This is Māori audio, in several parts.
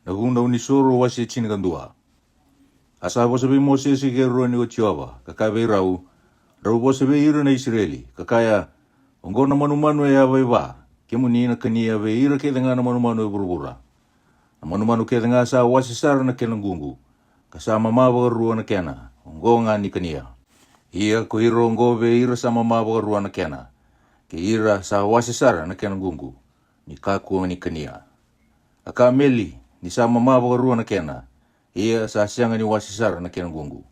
Nagunda unisoro wasi chinigandua. Asa wasabi Moses ke ruani o Jehova, kakave rau wasabi ira na Israeli, kakaya ongona manu e avaiva, kemuni na kania ve ira ke denga na manu e burubura. Na manu ke denga sa wasi sara na kenangungu, kasama mawa rua na kena, ongonga ni kania. Ia ko iro ongo ve ira sama mawa rua na kena, ke ira sa wasi sara na kenangungu, ni kaku ni kania. Aka meli ni sama mawa rua na kena, ia sa sianga ni wasisara na kenangungu.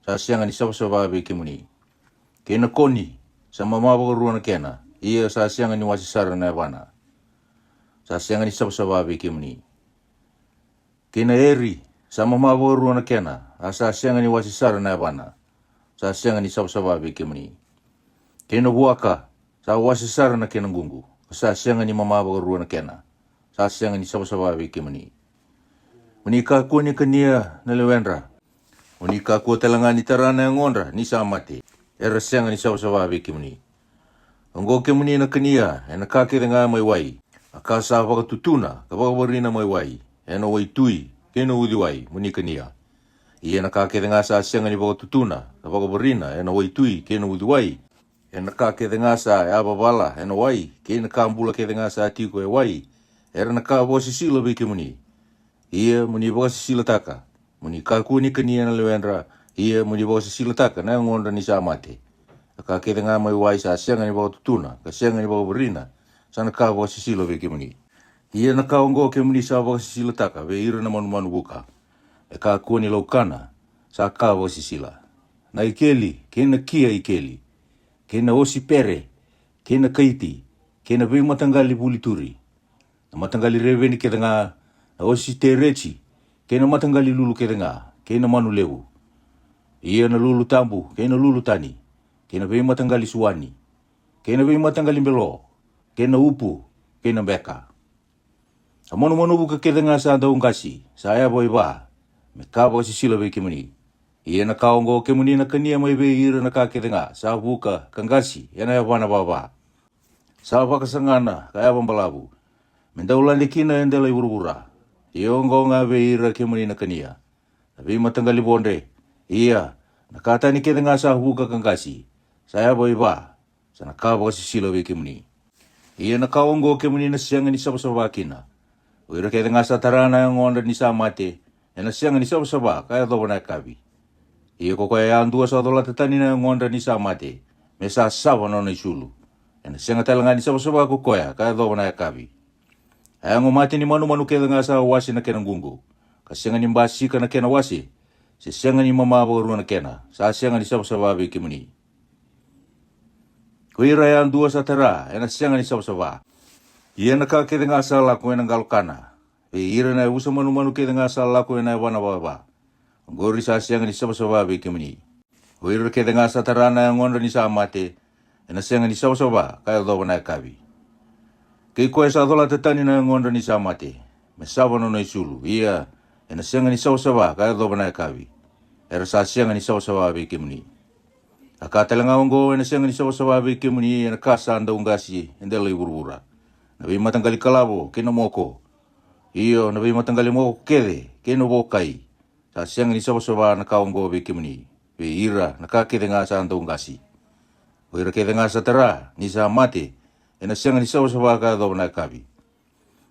Sa sianga ni sabasababe kimuni. Kena koni sama mawa rua na kena, ia sa sianga ni wasisara na vana. Sa sianga ni sabasababe kimuni. Kena eri sama mawa rua na kena, sa sianga ni wasisara na vana. Sa sianga ni sabasababe kimuni. Kena buaka sa wasisara na kenangungu, sa sianga ni mamawa rua na kena. Sa sianga ni sabasababe kimuni. Unika ko ni kania na lewendra. Unika ko talangani tarana yang ondra ni samate. Era sianga ni sabasababe kimuni. Ongo kimuni na kania ena kakire nga mai wai. Aka sa wakatutuna ka wakawarina mai wai. Ena wai tui keno udi wai muni kania. Ia na kakire nga sa sianga ni wakatutuna ka wakawarina ena wai tui keno udi wai. Ena kakire nga sa ababala ena wai. Kena kambula kire nga sa tiko e wai. Era na ka wasisila be kimuni. Ia muni wakasisila taka. Muni kaku ni kania na lewendra. Ia muni wakasisila taka na ngonda ni sa mate. Aka kete nga mai wai sa sianga ni wakatutuna. Ka sianga ni wakawarina. Sana ka wakasisila be kimuni. Ia na ka ongo kimuni sa wakasisila taka. Ve ira na manu buka. E kaku ni laukana. Sa ka wakasisila. Na ikeli. Kena kia ikeli. Kena osi pere. Kena kaiti. Kena vei matangali bulituri. Na matangali reveni kete nga na osi terechi, kena matangali lulu kerenga, kena manu lewu. Ia na lulu tambu, kena lulu tani, kena vei matangali suani, kena vei matangali melo, kena upu, kena beka. A manu buka kerenga sa daung kasi, saya boi ba, me kaba si sila vei kimuni. Ia na kaongo kimuni na kania mai vei ira na ka kerenga, sa buka kangasi, yana ya wana baba. Sa baka sangana, kaya bambalabu. Mendaulani kina endela iburubura. Iongo nga ve ira kimuni na kania. Nabi matangali bonde. Ia. Nakatani kete nga sa huka kangasi. Saya boi ba. Sana kaba kasi sila ve kimuni. Ia nakaongo kimuni na siyanga ni sabasaba kina. Uira kete nga sa tarana yung onda ni sa mate. Na siyanga ni sabasaba kaya dobo na kabi. Ia ko kaya andua sa dola tatani na yung onda ni sa mate. Mesa saba no na isulu. Na siyanga talanga ni sabasaba ko kaya dobo na kabi. Ayang umati ni manu keda nga sa wasi na kenangungu. Kasianga ni mbasika na kena wasi. Sisianga ni mamabaru na kena. Sa sianga ni sabasababe kimuni. Kuira yan dua sa tara. Yana sianga ni sabasaba. Ia nakakeda nga sa lako yan ang galukana. Ira na usa manu keda nga sa lako yan ay wana baba. Gori sa sianga ni sabasababe kimuni. Kuira keda nga sa tara na yung onda ni sa amate. Yana sianga ni sabasaba. Kaya daw na kabi. Kei koe sa dola tatani na ngonda ni sa mate. Me sawa no isulu. Ia, ena sianga ni sawa kaya doba na kawi. Era sa sianga ni sawa be kimuni. Aka talanga ongo ena sianga ni sawa be kimuni ena kasa anda ungasi endela iburura. Nabi matanggali kalabo kena moko. Iyo nabi matanggali moko kede kena bokai. Sa sianga ni sawa na kaongo be kimuni. Be ira nakakede nga sa anda ungasi. Ira kede nga sa tara ni sa mate. Ena sianga ni sawa ka do na kabi.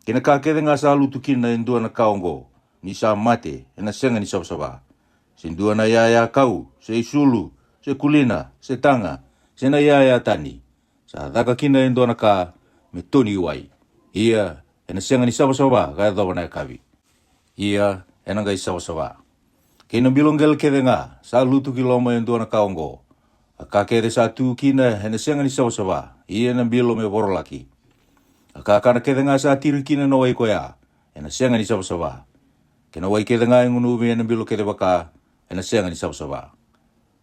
Kena kakede nga sa lutukina endua na kaongo. Ni sa mate, ena sianga ni sawa. Sindua na yaya kau, se isulu, se kulina, se tanga, se na yaya tani. Sa daka kina endua na ka me toni wai. Ia, ena sianga ni sawa ka do na kabi. Ia, ena ngai sawa. Kena bilonggel kede nga, sa lutukiloma endua na kaongo. Aka kere sa tu kina ena sianga ni sawa. Ia na bilo me borolaki. Aka kana kede nga sa tiri kina no wai koya. Ena sianga ni sawa. Kena wai kede nga ngunu me ena bilo kede baka. Ena sianga ni sawa.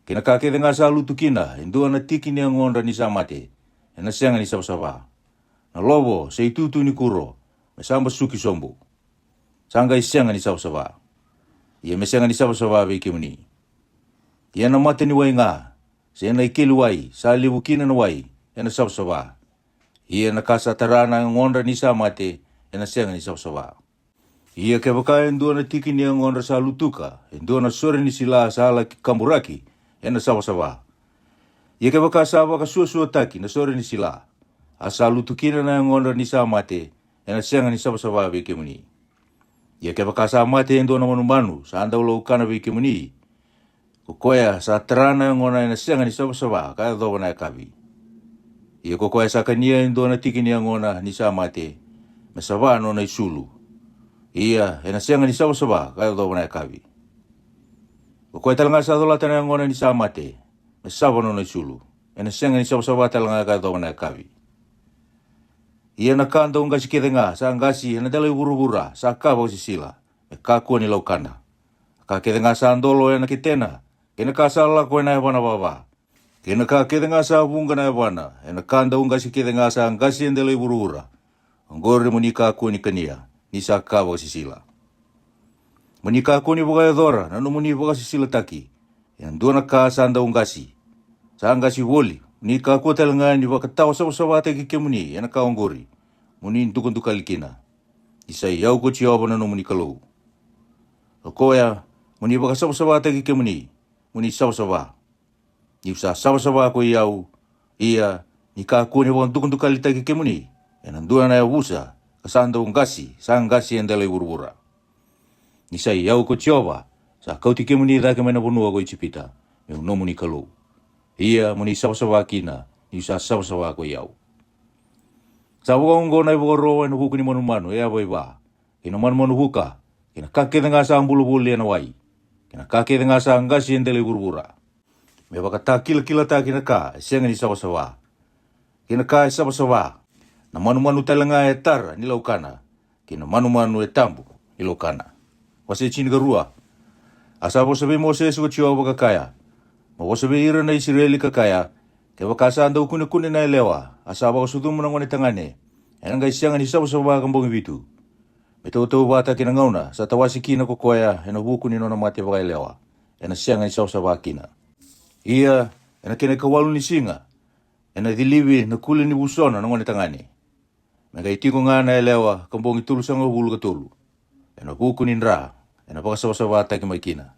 Kena ka kede nga sa lutu kina. Indua na tiki ni ngonda ni sa mate. Ena sianga ni sawa. Na lobo se itutu ni kuro. Me samba suki sombu. Sanga isianga ni sawa. Ia me sianga ni sawa be kimuni. Ia na mate ni wai nga. Se ena ikili wai. Sa libu kina na wai. Ena sawa. Ia na kasa tarana ngonda ni sa mate. Ena sianga ni sawa. Ia ke waka endua na tiki ni angona sa lutuka, endua na sore ni sila sa ala kamburaki, ena sawa. Ia ke waka sa waka suasua taki na sore ni sila, asa lutukina na angona ni sa mate, ena senga ni sawa veke muni. Ia ke waka sa mate endua na manu sa anda ulo ukana veke muni, kokoya sa terana angona ena senga ni sawa kaya dhawa na kavi. Ia kokoya sa kania endua na tiki ni angona ni sa mate, mesawa no na isulu. Ia, ena senga ni sawa kaya dhawa na kavi. Kokoya talanga sa dola tana angona ni sa mate, mesawa no na isulu. Ena senga ni sawa talanga kaya dhawa na kavi. Ia na kanda ungasi kedenga, sa angasi ena dala urubura, sa kaba sisila, me kakua ni laukana. Ka kedenga sa andolo ena kitena, kena ka sa lako ena ewana baba. Kena ka kedenga sa bunga na ewana, ena kanda ungasi kedenga sa angasi ena dala urubura. Anggore muni kakua ni kania, ni sa kaba sisila. Muni kakua ni boga edora, nanu muni boga sisila taki. Yang dua na ka sa anda ungasi. Sa angasi woli, ni kakua talanga ni baka tawa sawa teki ke muni, ena ka onggori. Muni ntukun likina. Isai yau ko chiyoba nanu muni kalou. Kokoya, muni baka sawa teki ke muni sawa. Ni sa sawa ko yau, ia, ni kakua ni baka ntukun litaki ke muni, ena dua na yabusa, kasanda ungasi, sa angasi endele burbura. Ni sai yau ko chiyoba, sa kauti ke muni dake mena bonua ko ichipita, me no muni kalou. Ia muni sawa kina, ni sa sawa ko yau. Sa wongo na boro en huku ni manu ya boiba. Kina manu huka, kina kake denga sa bulu na wai. Kina kake denga sa angasi endele burbura. Me baka kila ta kina ka, senga ni sawa. Kina ka sawa. Na manu talanga e tar ni laukana. Kina manu e tambu ni laukana. Wase chini garua. Asa bo sabe Moses ko chiwa baka kaya. Mo sabe ira na Israeli kakaya. Ke baka sa anda ukune na elewa. Asa baka sudumu na ngone tangane. Ena ngai sianga ni sawa kambongi bitu. Beto bata kina ngauna. Sa tawasi kina kokoya. Ena buku ni nona mati baka elewa. Ena sianga ni sawa kina. Ia, ena kene kawalu ni singa. Ena diliwi na kuli ni busona na ngone tangane. Mega itiko ngana elewa kambongi tulu sanga bulu katulu. Ena buku ni nra. Ena baka sawa taki maikina.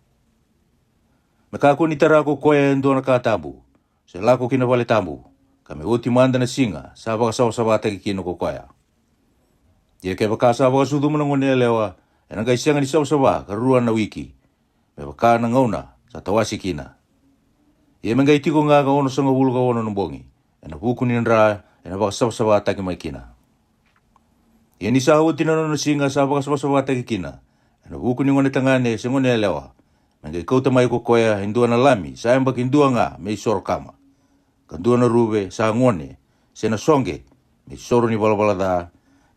Meka ko ni tara ko koya endo na katambu. Se lako kina vale tambu. Kame uti manda na singa. Sa baka sawa taki kino ko koya. Ia ke baka sa baka sudu muna ngone elewa. Ena gai sianga ni sawa karua na wiki. Me baka na ngauna sa tawasi kina. Ia menga itiko nga ono sanga bulu ka ono nombongi. Ena buku ni nra. Ena baka sawa taki maikina. Ia ni sa uti na no singa sa baka sawa taki kina. Ena buku ni ngone tangane se ngone elewa. Menga ikauta mai ko koya hindua na lami. Sa embak hindua nga me isoro kama. Kandua na rube sa ngone. Se na songe. Me isoro ni bala da.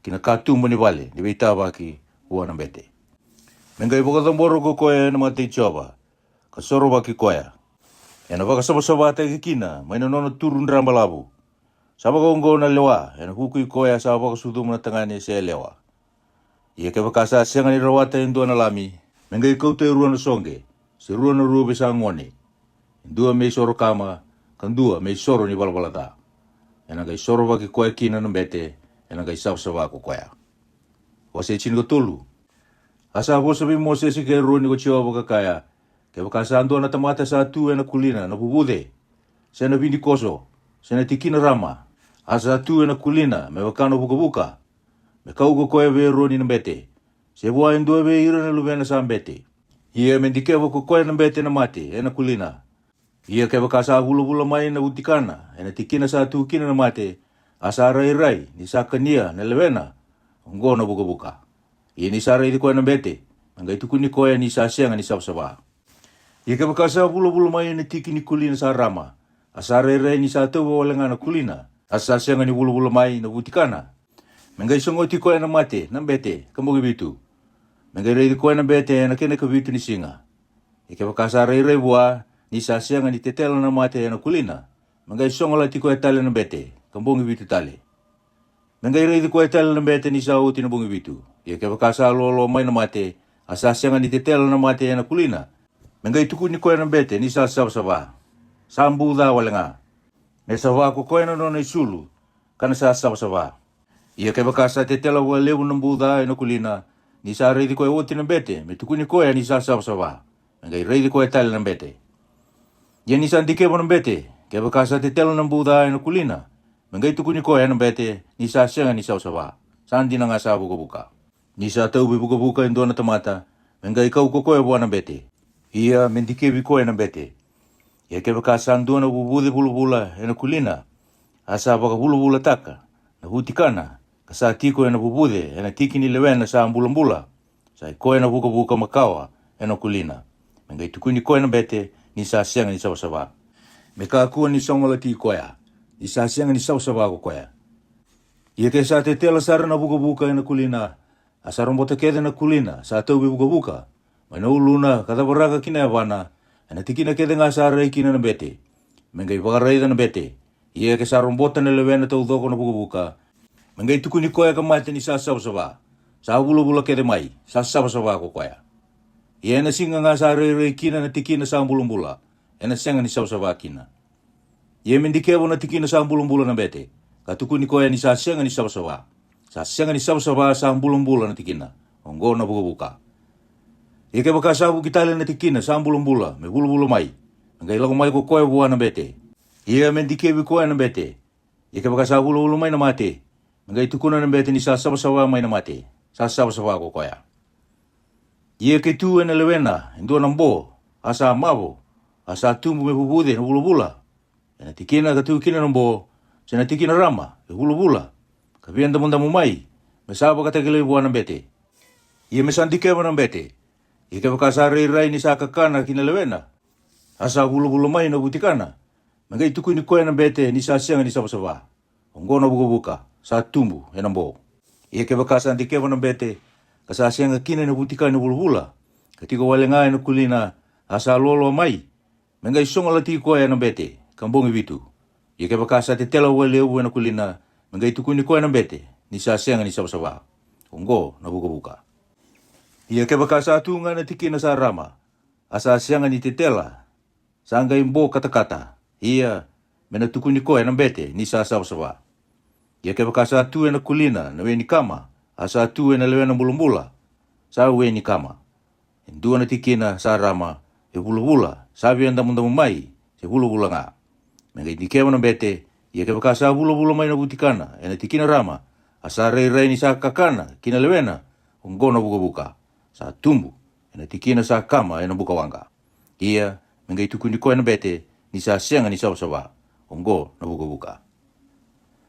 Kina katumbo ni bale. Ni beita baki ua na bete. Menga iboka tamboro ko koya na mate choba. Kasoro baki koya. Ena baka sawa teki kina. Maina nono turun ramba labu. Saba kongo na lewa. Ena hukui koya sa baka sudumu na tangane se lewa. Ia ke baka sa sianga ni rawata hindua na lami. Menga ikauta rua na songe. Se rua na rube sa ngone. Dua me isoro kama. Kandua me isoro ni bala da. Ena gai soro baki koya kina na bete. Ena gai sawa ko koya. Wase chini ko tulu. Asa bo sabi Moses ke rua ni ko chiwa baka kaya. Ke baka sa andua na tamata sa tu ena kulina na bubude. Se na bindi koso. Se na tikina rama. Asa tu ena kulina me baka no buka. Me kau ko koya ve rua ni na bete. Se bua indua ve ira na lubena sa bete. Ia mendikewa ko koya na bete na mate, ena kulina. Ia ke baka sa bulu mai na utikana, ena tikina sa tukina na mate, asa rai, ni sa kania na lewena, ongo na buka. Ia ni sa rai di koya na bete, nangga itu kuni koya ni sa sianga ni sawa. Ia ke baka sa bulu mai na tikini kulina sa rama, asa rai ni sa tewa walenga na kulina, asa sianga ni bulu mai na utikana. Nangga isongo ti koya na mate, na bete, kambogi bitu. Menga rei koe na bete na kene ka vitu ni singa. Ike wakasa rei bua ni sa sianga ni tetela na mate na kulina. Menga isonga la ti koe tale na bete. Kambongi vitu tale. Menga rei koe tale na bete ni sa uti na bongi vitu. Ike wakasa lolo mai na mate. Asa sianga ni tetela na mate na kulina. Menga ituku ni koe na bete ni sa sawa. Sambu da walenga. Me sawa ko koe na nona isulu. Kana sa sawa. Ike wakasa tetela wa lewu na mbuda na kulina. ni sa reidi koe oti na bete, me tukuni koe ni sa sawa. Mengai reidi koe tali na bete. Ia ni sa ndikebo na bete, ke bakasa te telo na buda na kulina. Mengai tukuni koe na bete, ni sa senga ni sawa. Sandi na nga sa buka-buka. Ni sa tau buka-buka indua na tamata, mengai kau koe buana na bete. Ia mendikebi koe na bete. Ia ke bakasa andua na bubude bula-bula na kulina. Asa baka bula-bula taka, na hutikana. Kasa tiko na bubude, na tiki ni lewena sa ambula-bula. Sa koe na buka-buka makawa, na kulina. Mengai tukuni koe na bete, ni sa senga ni sawa. Meka kua ni songola ti koea, ni sa senga ni sawa ko koea. Ia ke sa te tela sara na buka-buka na kulina, asa rombota kede na kulina, sa tau buka-buka. Mana uluna, kata baraga kina wana, na tiki na kede nga sa rei kina na bete. Mengai pakareida na bete, ia ke sa rombota na lewena tau doko na buka-buka. Mengai tukuni koea ka mate ni sa sawa. Sa bula-bula kede mai, sa sawa ko koea. Ia na singa nga sa rei kina na tiki na sa ambula-bula, na senga ni sawa kina. Ia mendikevo na tiki na sa ambula-bula na bete, katukuni koea ni sa senga ni sawa. Sa senga ni sawa sa ambula-bula na tiki na, ongo na buka-buka. Ia ke baka sabu kitale na tiki na sa ambula-bula, me bula-bula mai. Mengai lago mai ko koea bua na bete. Ia mendikevi koea na bete. Ia ke baka sabu bula-bula mai na mate. Mengai tukuna na bete ni sa sawa mai na mate. Sa sawa ko koea. Ia ke tu na lewena, indua nambo, asa mabo, asa tumbu me bubude na bula-bula. Na tikina ka tu kina nambo, sena tikina rama, e bula-bula. Ka bianda mundamu mai, me saba ka tegele bua na bete. Ia me sandikeba na bete. Ia ke baka sa rei ni sa kakana kina lewena. Asa bula-bula mai na butikana. Mengai tukuni koe na bete ni sa senga ni sawa. Ongo na buka-buka, sa tumbu e nambo. Ia ke baka sa sandikeba na bete, kasa senga kina na butika na bula-bula. Katika wale ngai na kulina, asa lolo mai. Mengai songa lati koe na bete, kambongi vitu. Ia ke baka sa te tela wale uwe na kulina, mengai tukuni koe na bete, ni sa senga ni sawa. Ongo na buka-buka. Ia ke baka sa tunga na tiki na sa rama, asa senga ni te tela, sangga imbo kata-kata. Ia mena tukuni koe na bete, ni sa sawa. Ia ke baka sa tuwe na kulina, na weni kama, asa tuwe na lewe na bula-bula, sa weni kama. Indua na tiki na sa rama, e bula-bula, sabi ang damu-damu mai, se bula-bula nga. Mengai dikewa na bete, ia ke baka sa bula-bula mai na butikana, e na tiki na rama, asa rei-rei ni sa kakana, kina lewena, ongo na buka-buka, sa tumbu, e na tiki na sa kama, e na buka wanga. Ia, mengai tukuni koe na bete, ni sa senga ni sawa, ongo na buka-buka.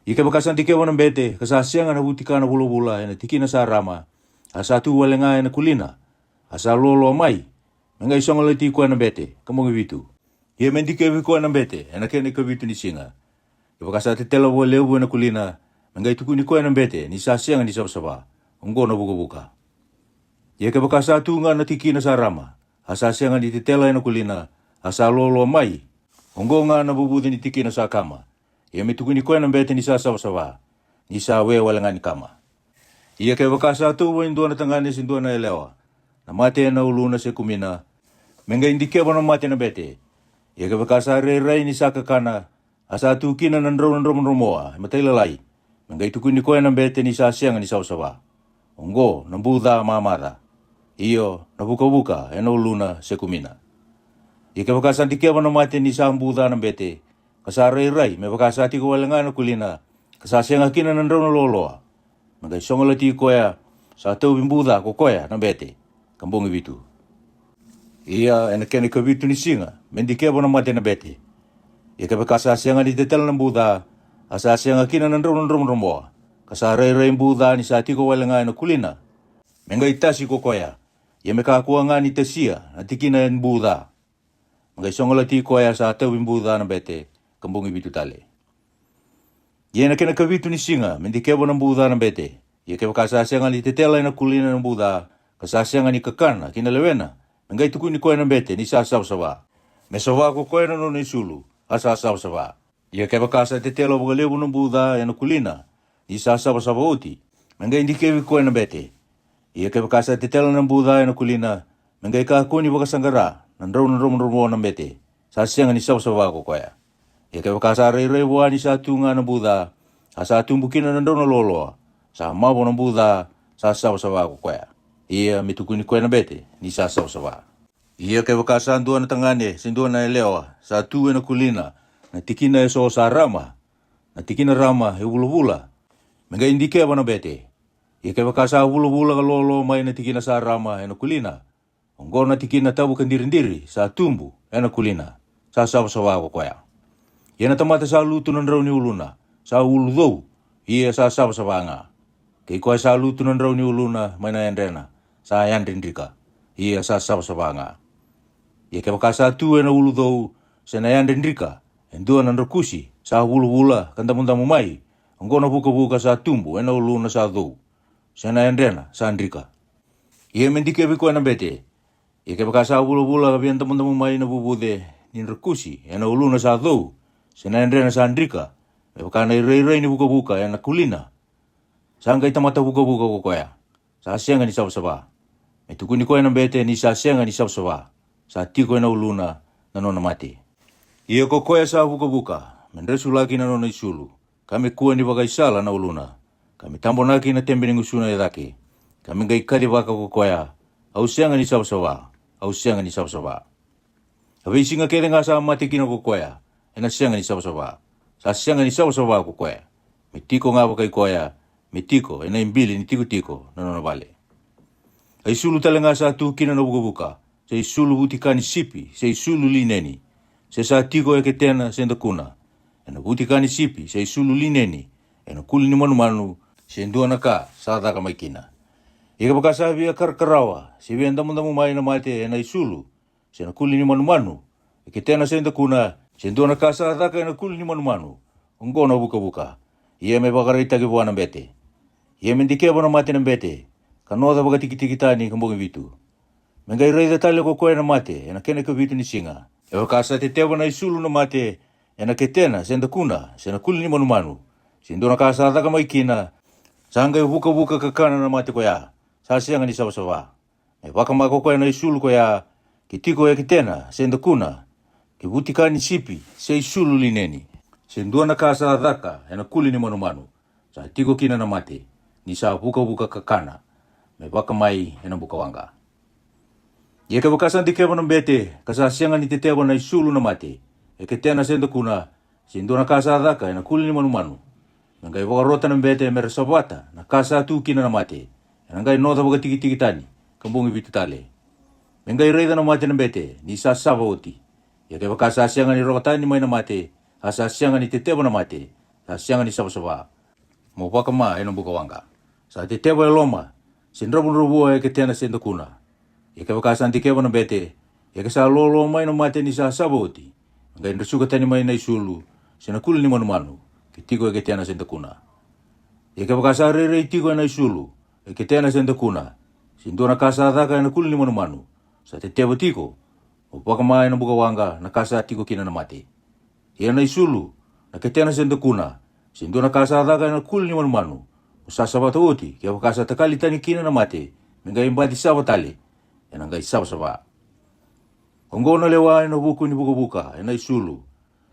Ia ke baka sa dikewa na bete, kasa senga na butikana bula-bula, e na tiki na sa rama, asa tu wale nga e na kulina, asa lolo mai, mengai songa leti koe na bete, kamongi vitu. Ia mendikevi koe na bete, e na kene ka vitu ni singa. Ia baka sa te tela wale uwe na kulina, mengai tukuni koe na bete, ni sa senga ni sawa, ongo na buka-buka. Ia ke baka sa tunga na tiki na sa rama, asa senga ni te tela e na kulina, asa lolo mai, ongo nga na bubude ni tiki na sa kama. Ia me tukuni koe na bete ni sa sawa, ni sa we wale nga ni kama. Ia ke baka sa tuwa indua na tangane sindua na elewa, na mate na uluna se kumina, mengai indikeba na mate na bete. Ia ke baka sa rei-rei ni sa kakana, asa tukina na nromoa, matai lalai. Mengai tukuni koe na bete ni sa senga ni sawa. Ongo na buda mamara. Iyo na buka-buka e na uluna se kumina. Ia ke baka sa indikeba na mate ni sa buda na bete, kasa rei-rei me baka sa tiko wale nga na kulina, kasa senga kina na nronoloa. Mengai songa lati koea, sa tau bimbuda ko koea na bete, kambongi vitu. Ia ena kene ka vitu ni singa, mendikeba na mate na bete. Ia ke baka sa senga ni te tela na buda, asa senga kina na nromoa, kasa rei-rei buda ni sa tiko wale nga na kulina. Mengai tasi ko koea, ia me kakua nga ni te sia, na tikina en buda. Mengai songa lati koea sa tau bimbuda na bete, kambongi vitu tale. Ia na kena ka vitu ni singa, mendikeba na buda na bete. Ia ke baka sa senga ni te tela na kulina na buda, kasa senga ni kakana, kina lewena. Mengai tukuni koe na bete, ni sa sawa. Me sawa ko koe na no ni sulu, asa sawa. Ia ke baka sa te tela waga lewu na buda na kulina, ni sa sawa uti. Mengai indikevi koe na bete. Ia ke baka sa te tela na buda na kulina, mengai kakuni waga sanggara, na nromo na bete. Sa senga ni sawa ko koe. Ia ke baka sa rei-rei wa ni sa tunga na buda, asa tumbukina na nrono loloa, sa mabo na buda, sa sawa ko koe. Ia mitukuni koe na bete ni sa sawa. Ia ke wakasa ndua na tangane, sindua na elewa, sa tu na kulina, na tikina e so sa rama, na tikina rama e wula. Menga indike na bete. Ia ke wakasa wula ka lolo mai na tikina sa rama e na kulina. Ongo na tikina tabu kandirindiri, sa tumbu e na kulina, sa sawa ko koya. Ia na tamata sa lutu na rauni uluna, sa ulu dou, ia sa sawa nga. Kei koe sa lutu na rauni uluna mai na endrena, sa yandrindrika, ia sa sawa nga. Ia ke wakasa tu e na ulu dou, se na yandrindrika, endua na rakusi, sa wula kandamundamu mai, ongo na buka sa tumbu e na uluna sa dou, se na endrena, sa andrika. Ia mendike viko na bete, ia ke wakasa wula ka biandamundamu mai na bubude, ni rakusi, e na uluna sa dou, se na endrena sa andrika, e wakana irei ni buka e na kulina, sangka itamata buka ko koya, sa sianga ni sawa. Me tukuni koe na bete ni sa sianga ni sawa. Sa tiko e na uluna na nona mati. Ia ko koe sa buka. Menresu laki na nona isulu. Kami kua ni waka isala na uluna. Kami tambo naki na tembe ni ngusuna e dake. Kami ngai kari waka ko koea. Au sianga ni sawa. Au sianga ni sawa. Hawe isinga kere nga sa mati kina ko koea. E na sianga ni sawa. Sa sianga ni sawa ko koea. Me tiko nga waka i koea. Me tiko e na imbili ni tiko na nona vale. Ai sulu tala nga sa tu kina na buka. Se isulu butikani sipi, se isulu lineni. Se sa tiko e ke tena senda kuna. E na butikani sipi, se isulu lineni. E na kuli ni manu, se ndua na ka, sa daka maikina. Ika baka sa via karkarawa, se via ndamu mai na mate e na isulu. Se na kuli ni manu, e ke tena senda kuna, se ndua na ka sa daka e na kuli ni manu. Ongo na buka. Ia me baka reita ke buana bete. Ia me ndikeba na mate na bete. Kanoda baka tiki-tani kambongi vitu. Mengai reida tale ko koe na mate, e na kene ka vitu ni singa. E wakasa te tewa na isulu na mate, e na ketena, senda kuna, se na kuli ni manu. Sindo na kasa ataka maikina, sanga buka kakana na mate ko ya, sa sianga ni sawa. E wakama ko koe na isulu ko ya, kitiko e ketena, senda kuna, ke butika ni sipi, se isulu lineni. Sindo na kasa ataka, e na kuli ni manu. Sa tiko kina na mate, ni sa buka kakana, me wakamai e na buka wanga. Ia ke wakasa ndike wana bete, kasa sianga ni te tewa na isulu na mate. E ke tena senda kuna, sindo na kasa adaka, e na kuli ni manu. Nangai wakarota na bete, mera sabata, na kasa tu kina na mate. E nangai nota waka tiki tani, kambungi vitu tale. Nangai reida na mate na bete, ni sa saba oti. Ia ke wakasa sianga ni rokatani mai na mate, asa sianga ni te tewa na mate, sa sianga ni saba. Mo wakama e na buka wanga. Sa te tewa e loma, sindrabun rubua e ke tena senda kuna. Ia ke wakasa ndike wana bete, ia ke sa lolo mai na mate ni sa saboti. Ngai nrasuka tani mai na isulu, se na kuli ni manu, ke tiko e ke tena senda kuna. Ia ke wakasa rerei tiko e na isulu, e ke tena senda kuna. Sindo na kasa adaka e na kuli ni manu, sa te tewa tiko, o wakama e na buka wanga na kasa tiko kina na mate. Ia na isulu, na ke tena senda kuna, sindo na kasa adaka e na kuli ni manu, o sa sabata oti, ke wakasa takali tani kina na mate, mengai mbati sabatale, e na ngai sawa. Ongo na lewa e na buku ni buka, e na isulu.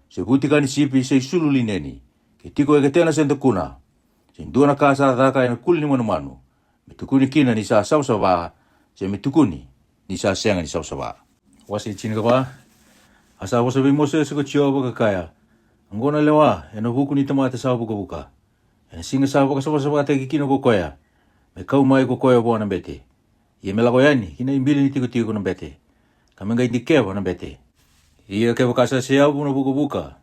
Se butika ni sipi se isulu lineni. Ke tiko e ke tena senda kuna. Se ndua na kasa adaka e na kuli ni manu. Mitukuni kina ni sa sawa. Se mitukuni ni sa sianga ni sawa. Wasi chini kapa. Asa wasa bimose se ko chiwa baka kaya. Ongo na lewa e na buku ni tamata sawa buka. E na singa sawa sawa te kikino ko koya. Me kau mai ko koya buana bete. Ia me lako yani, kina imbili ni tiko na bete. Kami ngai dikewa na bete. Ia ke wakasa siya na buka.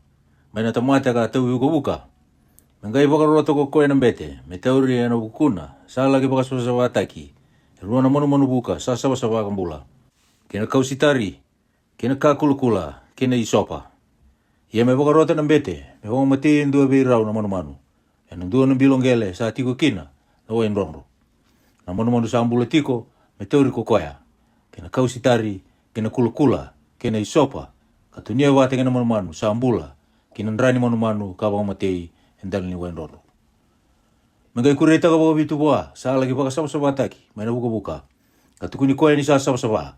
Mai na tamata ka tau buka. Mengai wakaroto ko koe na bete. Me tauri e na bukuna. Sa lagi wakasawa ataki. Rua na manu buka, sa sawa kambula. Kena kau sitari. Kena ka kulukula. Kena isopa. Ia me wakaroto na bete. Me honga mati ndua beirau na manu. E na ndua na bilongele sa tiko kina. Na wain rondo. Na manu sa ambula tiko. Me tauri ko koea. Kena kau sitari, kena kulukula, kena isopa. Katunia wate kena manu, sa ambula. Kena ndrani manu, kabang matei, endal ni wain rodo. Mengai kureta ka baka bitu boa, sa lagi baka sawa taki, may na buka. Katukuni koea ni sa sawa.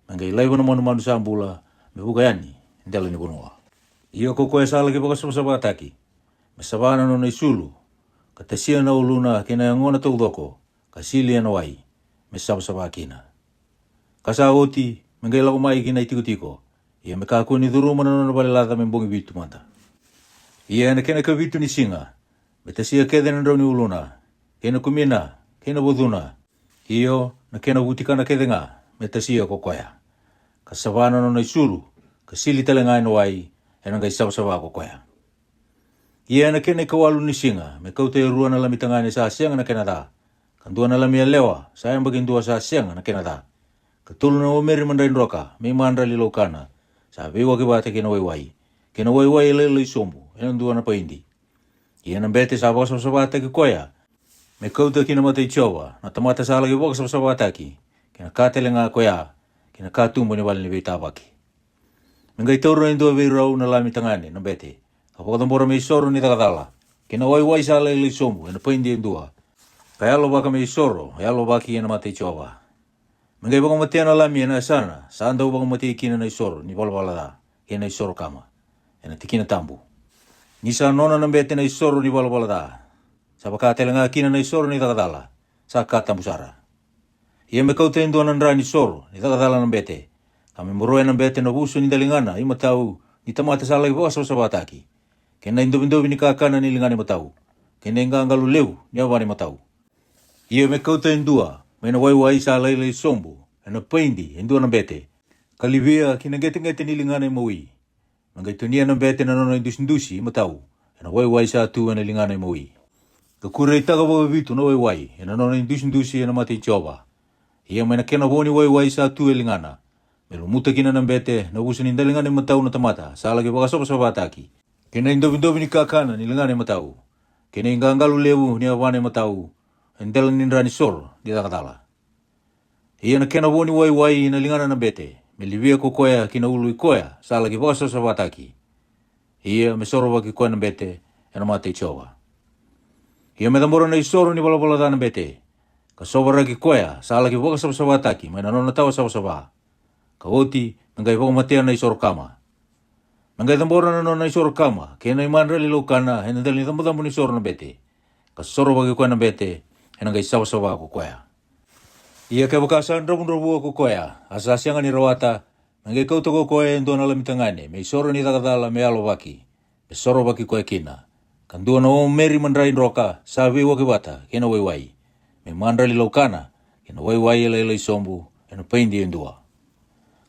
Mengai laiwa na manu sa ambula, me buka yani, endal ni bunua. Iyo ko koea sa lagi baka sawa taki. Masabana no na isulu. Katasia na uluna, kena yangona tau doko, kasili na wai. me sabasaba kina. Kasa oti mengai lau mai kina itiko-tiko. Ia me kako ni duru mana na bale lata me bongi vitu mata. Ia na kena ka vitu ni singa. Me te sia kede na rau ni uluna. Kena kumina, kena boduna. Iyo na kena utika na kede nga me te sia kokoya. Kasavana no na isuru, kasili tale ngai no ai, e na ngai sabasaba kokoya. Ia na kena kawalu ni singa, me kau te rua na lami tangane sa sianga na kena da. Kandua na lami lewa, sayang bagin dua sa sianga na kena da. Katulu na omeri mandain roka, me mandra li lokana. Sa bewa ke bate kena waiwai. Kena waiwai lele isombu, e na dua na paindi. Ia na bete sa baka sabasaba te kokoya. Me kau te kina mata i tiowa, na tamata sa lagi baka sabasaba taki. Kena katele nga koya, kena katumbo ni wale ni beita baki. Mengai tauro na indua veirau na lami tangane, na bete. Kapag tambora may isoro ni takatala. Kina waiwai sa lele isombu, e na paindi indua. Kaya lo baka may isoro, kaya lo baki na mata i tiowa. Mengai baka matia na lami na sana, saan daw baka matia kina na isoro, ni balbalada, kina isoro kama. E na tikina tambu. Nisa nona na bete na isoro ni balbalada. Sa baka tele nga kina na isoro ni takatala, sa katambu sara. Ia me kau te indua na nra ni isoro, ni takatala na bete. Kami moroe na bete na buso ni dalingana, ima tau, ni tamata sa lagi baka sabataki. Kena indobi ni kakana ni lingane matau. Kena ingangalu leu ni awani matau. Ia me kau te indua, me na waiwai sa lele sombu, e na paindi, indua na bete. Kalivia kina ngete ni lingane maui. Mangai tunia na bete na nona indusi matau, e na waiwai sa tu na lingane maui. Kakure itaga wawa vitu na waiwai, e na nona indusi e na mati choba. Ia me na kena woni waiwai sa tu e lingana. Melo muta kina na bete, na usu ni lingane matau na tamata, sa lagi baka sabataki. Kena indobi ni kakana ni lingane matau. Kena ingangalu lewu ni awane matau. Endela ni nrani soro di takatala. Ia na kena woni waiwai na lingana na bete. Me livia kokoya kina ulu ikoya. Sa lagi baka sabataki. Ia me soro waki koya na bete. E na mate chowa. Ia me tambora na isoro ni balabala na bete. Ka soba raki koya. Sa lagi baka sabataki. Me na nona tawa sabasaba. Ka oti. Mengai baka matea na isoro kama. Mengai tambora na nona isoro kama, kena imandra li lokana, hena dali tambu ni isoro na bete. Kasoro bagi koe na bete, hena ngai sawa ako koea. Ia ke baka saan rabu ako koea, asa sianga ni rawata, mengai kau toko koe endo na lamitangane, me isoro ni takatala me alo baki, me soro baki koe kina. Kandua na omeri mandrain roka, sabi waki bata, kena waiwai. Me mandra li lokana, kena waiwai ila isombu, hena paindi endua.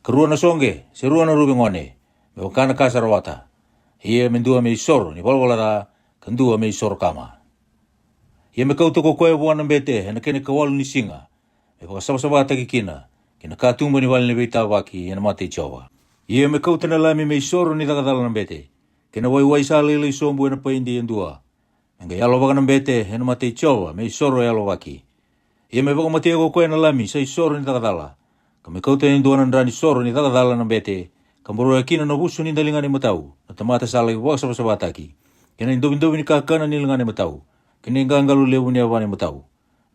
Karua na songe, serua na rubi ngone, me wakana kasa rawata. Ia mendua me isoro ni balwala kandua me isoro kama. Ia me kau toko koe buana bete hena kene kawalu ni singa. Me waka sabasabata ki kina. Kena katumba ni wale ni beita waki hena mate chowa. Ia me kau tena lami me isoro ni takatala na bete. Kena waiwai sa lele isombu hena paindi endua. Menga yalo waka na bete hena mate chowa me isoro yalo waki. Ia me waka mate ako koe na lami sa isoro ni takatala. Ka me kau tena endua na ndrani isoro ni takatala na bete. Kamboro kina na busu ni dalingane matau. Na tamata sa lagi waka sabataki. Kena indobi ni kakana ni lingane matau. Kena ingangalu lewu ni awane matau.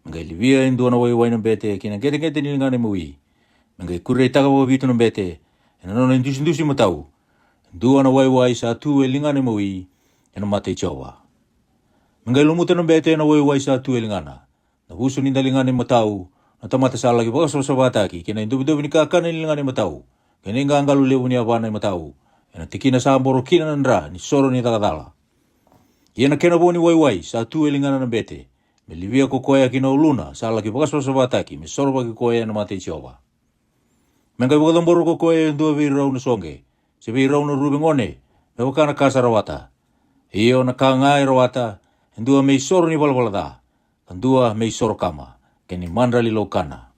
Mengai livia indua na waiwai na bete. Kena gete ni lingane maui. Mengai kure itaga wawa vitu na bete. Kena nona indusi matau. Indua na waiwai sa tu e lingane maui. Kena mate chowa. Mengai lumuta na bete na waiwai sa tu e lingana. Na busu ni dalingane matau. Na tamata sa lagi waka sabataki. Kena indobi ni kakana ni lingane matau. Kena ingangalu lewu ni awane matau. Kena tikina sa amboro kina nandra ni soro ni takatala. Ia na kena boni waiwai sa tu e lingana na bete. Me livia kokoya kina uluna sa lagi baka sabataki. Me soro baki koya na mate chowa. Mengai baka tamboro kokoya ndua veirau na songe. Se veirau na rubi ngone. Me wakana kasa rawata. Iyo na kangai rawata. Ndua me soro ni balbalada. Kandua me soro kama. Keni mandra li lokana.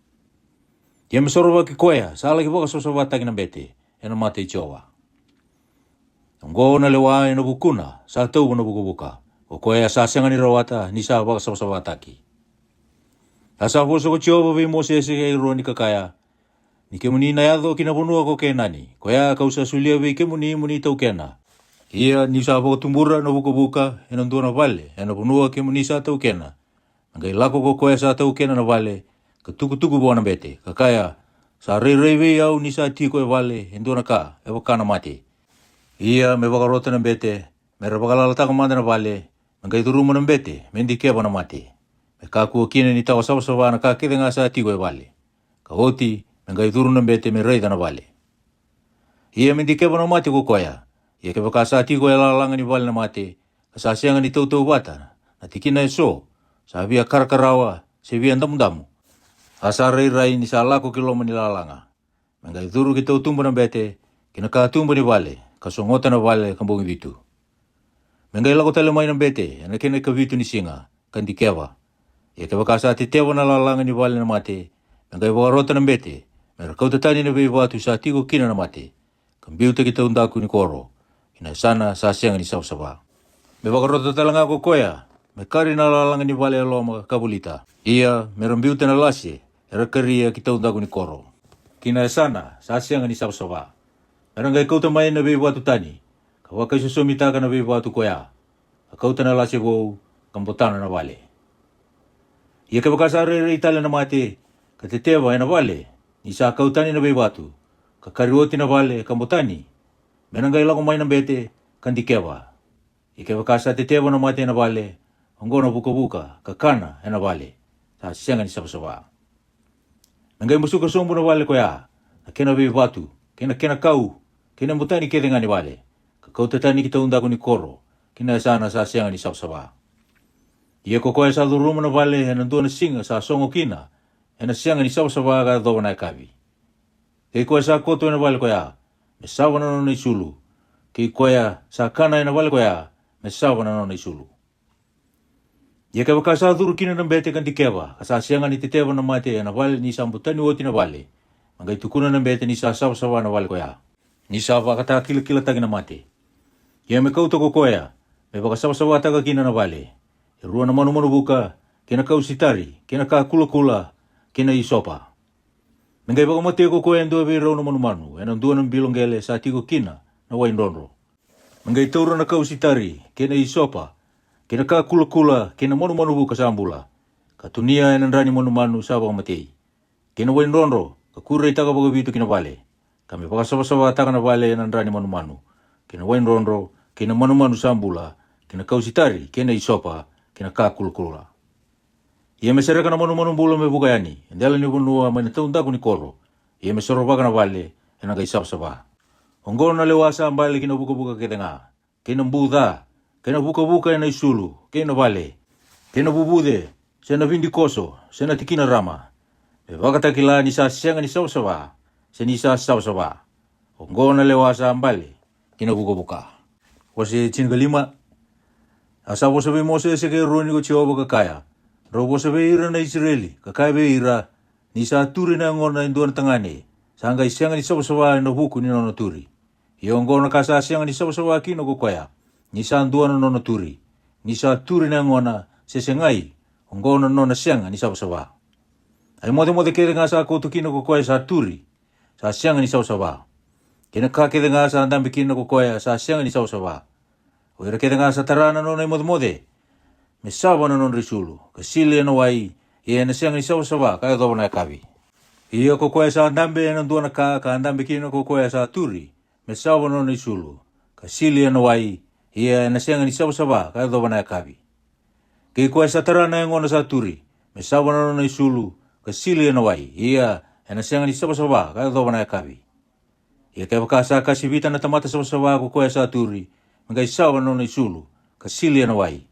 Ia me soro baki koya, sa lagi baka sabataki na bete, e na mate chowa. Ngo na lewa e na bukuna, sa tau na buka. O koya sa sianga ni rawata, ni sa baka sabataki. Asa foso ko chowa vi mo se e ro ni kakaya. Ni ke muni na yado kinabunua ko kenani. Koya kausa sulia vi ke muni tau kena. Ia ni sa baka tumbura na buka, e na ndua na vale, e na bunua ke muni sa tau kena. Ngai lako ko koya sa tau kena na vale, ka tuku buana bete. Kakaya, sa rei au ni sa tiko e vale, endona ka, e wakana mate. Ia me wakarota na bete, me rabakalala taka manda na vale, mengai turuma na bete, mendi keba na mate. Me ka kua kine ni tawa sawa na ka kede nga sa tigo e wale. Ka hoti me ngai turu na bete me reida na wale. Ia me di keba na mate ko koya. Ia keba ka sa tigo e lalanga ni wale na mate. Ka sa sianga ni tau wata. Na tikina e so. Sa via karakarawa. Se via ndamu. Asa rai ni sa lako kiloma ni lalanga. Me ngai turu ki tau tumba na bete. Kina ka tumba ni wale. Ka songota na wale kambungi vitu. Me ngai lako tale mai na bete. Ana kena ka vitu ni singa. Kan di keba. Ia ke wakasa te tewa na lalanga ni wale na mate, me ngai wakarota na bete, me rakau tatani na bei watu sa tigo kina na mate, kan biuta ki taundaku ni koro, ina sana sa sianga ni sausaba. Me wakarota talanga ko koya, me kari na lalanga ni wale aloma kabulita, ia me rambiuta na lase, rakaria ki taundaku ni koro, kina sana sa sianga ni sausaba. Me rangai kau tamai na bei watu tani, ka wakai susumitaka na bei watu koya, ka kau na lase wou, kambotana na wale. Ia ke wakasa rei tala na mate, ka te tewa e na wale, ni sa kautani na bei watu, ka karioti na wale, ka motani, menangai lako mai na bete, kan di kewa. Ia ke wakasa te tewa na mate na wale, ongono buka, ka kana e na wale, sa sianga ni sabasaba. Nangai musuka sombu na wale koya, na kena bei watu, kena kau, kena motani kede nga ni wale, ka kautatani ki taundaku ni koro, kina sana sa sianga ni sabasaba. Ia kokoe sa duruma na wale e nantua na singa sa songo kina e na sianga ni sawa ka doa na kavi. Kei koe sa koto e na wale koea me sawa na nona isulu. Kei koe sa kana e na wale koea me sawa na nona isulu. Ia ke waka sa duru kina na bete kan dikewa ka sa sianga ni te tewa na mate e na wale ni sambutani oti na wale. Mangai tukuna na bete ni sa sawa na wale koea. Ni sa wakata kila tagi na mate. Ia me kauta kokoea me waka sawa taga kina na wale. Rua na manu buka, kena kau sitari, kena ka kula, kena isopa. Mengai baka mate ko koe ando e rau na manu, enang dua ng bilonggele sa tigo kina na wain ronro. Mengai taura na kau sitari, kena isopa, kena ka kula, kena manu buka sa ambula. Katunia enang rani manu sa baka matei. Kena wain ronro, kakura itaga baka bitu kina vale. Kami baka sawa taga na vale enang rani manu. Kena wain ronro, kena manu sa ambula, kena kau sitari, kena isopa, kena ka kula. Ia me sereka na manu bula me buka yani. Endala ni bunua mai na taundaku ni koro. Ia me sorobaka na wale e na kai saba. Ongono na lewasa ambale kina buka kete nga. Kena mbuda. Kena buka e na isulu. Kena wale. Kena bubude. Sena vindi koso. Sena tikina rama. Me wakata kila ni sa sianga ni saba. Se ni sa saba. Ongono na lewasa ambale kina buka. Wasi chinga 5. Asa wo sabe Moses ke roni ko Jehova kakaya. Ro wo sabe ira na Israeli, kakaya be ira ni sa turi na ngona induan tangane. Sanga isianga ni sawa no buku ni no turi. Iongo na kasa sianga ni sawa kino ko koya. Ni sa duan no turi. Ni sa turi na ngona sesengai. Ongo no sianga ni sawa. Ai mode kere nga sa ko kino ko koya sa turi. Sa sianga ni sawa. Kena ka kere nga sa ndambi kino ko koya sa sianga ni sawa. O ira kete nga sa tarana no na mode. Me sawa na non risulu. Kasili na wai. Ia na siang ni sawa kaya doa na kavi. Ia ko koe sa andambe na ndua na ka andambe kino ko koe sa turi. Me sawa na non risulu. Kasili na wai. Ia na siang ni sawa kaya doa na kavi. Kei koe sa tarana ngona sa turi. Me sawa na non risulu. Kasili na wai. Ia na siang ni sawa kaya doa na kavi. Ia kaya wakasa kasivita na tamata sawa ko koe sa turi. Mengai sawa no na isulu, kasili na wai.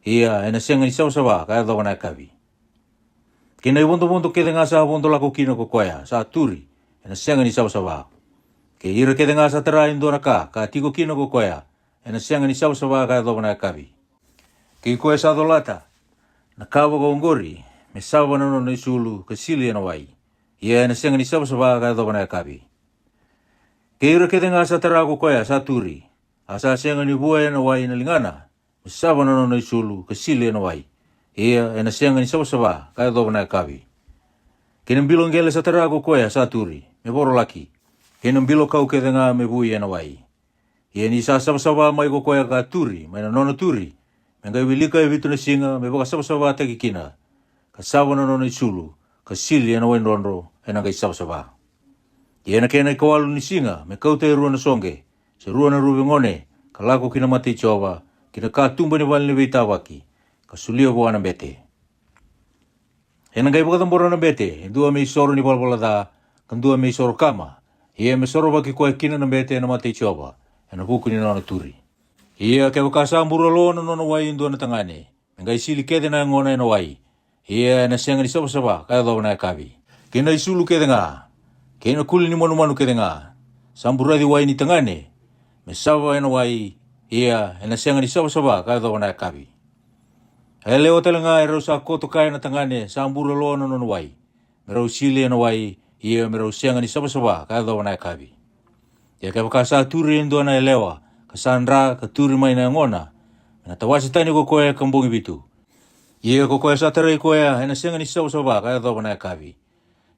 Ia ena sianga ni sawa kaya doa na kavi. Kina i wondo kede nga sa wondo lako kino ko koya, sa turi, ena sianga ni sawa. Ke ira kede nga sa tara indo na ka tigo kino ko koya, ena sianga ni sawa kaya doa na kavi. Ke koya sa dolata, na kawa ko ngori, me sawa no na isulu, kasili na wai. Ia ena sianga ni sawa kaya doa na kavi. Ke ira kede nga sa tara ko koya, sa turi, asa sianga ni buaya na wai na lingana, sawa na no isulu, kasili na wai. Ia na sianga ni sawa kaya doa na kavi. Kena bilonggele sa tarago koya sa turi, me boro laki. Kena bilo kau kede nga me buaya na wai. Ia ni sa sawa mai ko koya ka turi, mai na nono turi. Mengai wilika e vitu na singa, me baka sawa tagi kina. Kasawa na no isulu, kasili na wai nronro, ena kai sawa. Ia na kena ikawalu ni singa, me kau te rua na songe. Se rua na ruwe ngone, kalako kina mati Jehova, kina ka tumba ni wale ni weita waki, ka sulio buana bete. Hena ngai bakatambora na bete, dua me soro ni balbalada, kan dua me soro kama. Ia me soro baki koe kina na bete na mate choba, hena buku ni nana turi. Ia ke wakasa ambura lo na nona wai indua na tangane, ngai sili kede na ngona na wai. Ia na sianga ni saba kaya dawa na kavi. Kena isulu kede nga, kena kuli ni manu kede nga. Sambura di wai ni tangane, me saba na wai, ia na sianga ni saba kaya dawa na kavi. Hele o tala nga e sa koto kaya na tangane sa ambura lo na nona wai. Merau sili na wai, ia merau sianga ni saba kaya dawa na kavi. Ia ke wakasa turi indua na elewa, kasandra ka turi mai na ngona, na tawasi tani ko koe kambungi bitu. Ia ko koe sa tarai koe na sianga ni saba kaya dawa na kavi.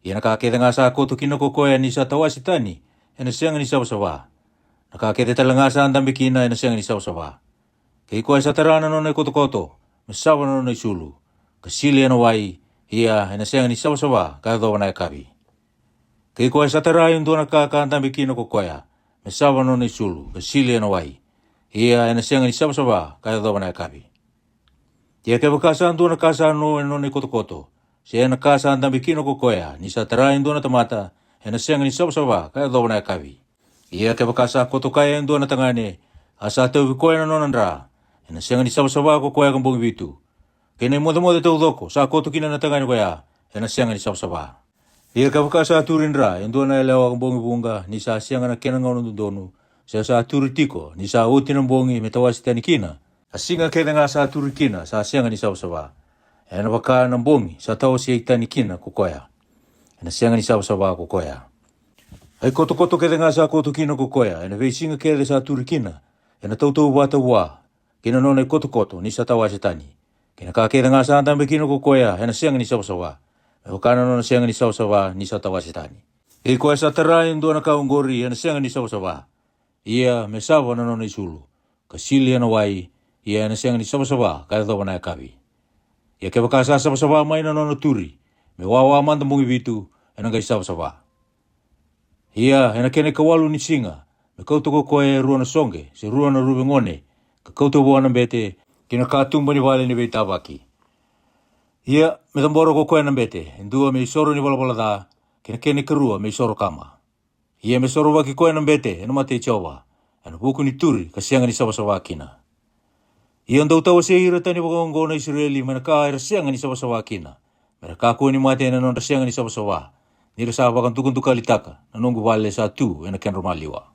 Ia na kakete nga sa koto kina ko koe ni sa tawasi tani, na sianga ni saba. Na kakete tala nga sa andambi kina na sianga ni saba. Kei koe sa tarana no na koto, masaba no na isulu. Kasili na wai, ia na sianga ni saba kaya dawa na kavi. Kei koe sa tarai indua na kaka andambi kina ko koe, masaba no na isulu. Kasili na wai, ia na sianga ni saba kaya dawa na kavi. Ia ke wakasa indua na kasa no na koto. Siya na kasa andambi kina ko koe, ni sa tarai indua na tamata, na sianga ni saba kaya dawa na kavi. Ia ke wakasa koto kaya indua na tangane, asa tau koe na nonandra, na sianga ni saba ko koe kambungi bitu. Kena moda tau doko, sa koto kina na tangane koe, na sianga ni saba. Ia ke wakasa turindra, indua na elewa kambungi bunga, ni sa sianga na kena ngau donu, sa turi tiko, ni sa uti na bungi metawasi tani kina. Asinga kena nga sa turi kina, sa sianga ni saba. Na waka na bungi, sa tawasi tani kina ko koe, na sianga ni saba ko koe. Ai koto kena nga sa koto kina ko koe, na veisinga kena sa turi kina, na tau wata wa, kena nona koto ni sa tawasi tani. Kena ka kena nga sa andambe kina ko koe, na sianga ni saba. Wakana nona sianga ni saba ni sa tawasi tani. Ei koe sa tarai indua na kaungori, na sianga ni saba. Ia me saba na nona isulu. Kasili na wai, ia na sianga ni saba kaya dawa na kavi. Ia ke wakasa saba mai na nona turi, me wawa manda mungi bitu, na ngai saba. Ia na kene kawalu ni singa, me kauto ko koe rua na songe, se rua na ruwe ngone, ka kauto buana bete, kina katumba ni wale ni beita waki. Ia me tamboro ko koe na bete, indua me isoro ni wala da, kina kene karua me isoro kama. Ia me soro waki koe na bete, ena mate chowa, ena buku ni turi, kasianga ni saba kina. Ia ndau tawa se ira tani wakongo na Israeli, mena ka era sianga ni saba kina. Mena ka koe ni mate na nonda sianga ni saba. Nira sa wakan tukuntu kalitaka, na nungu wale sa tu, ena kenro maliwa.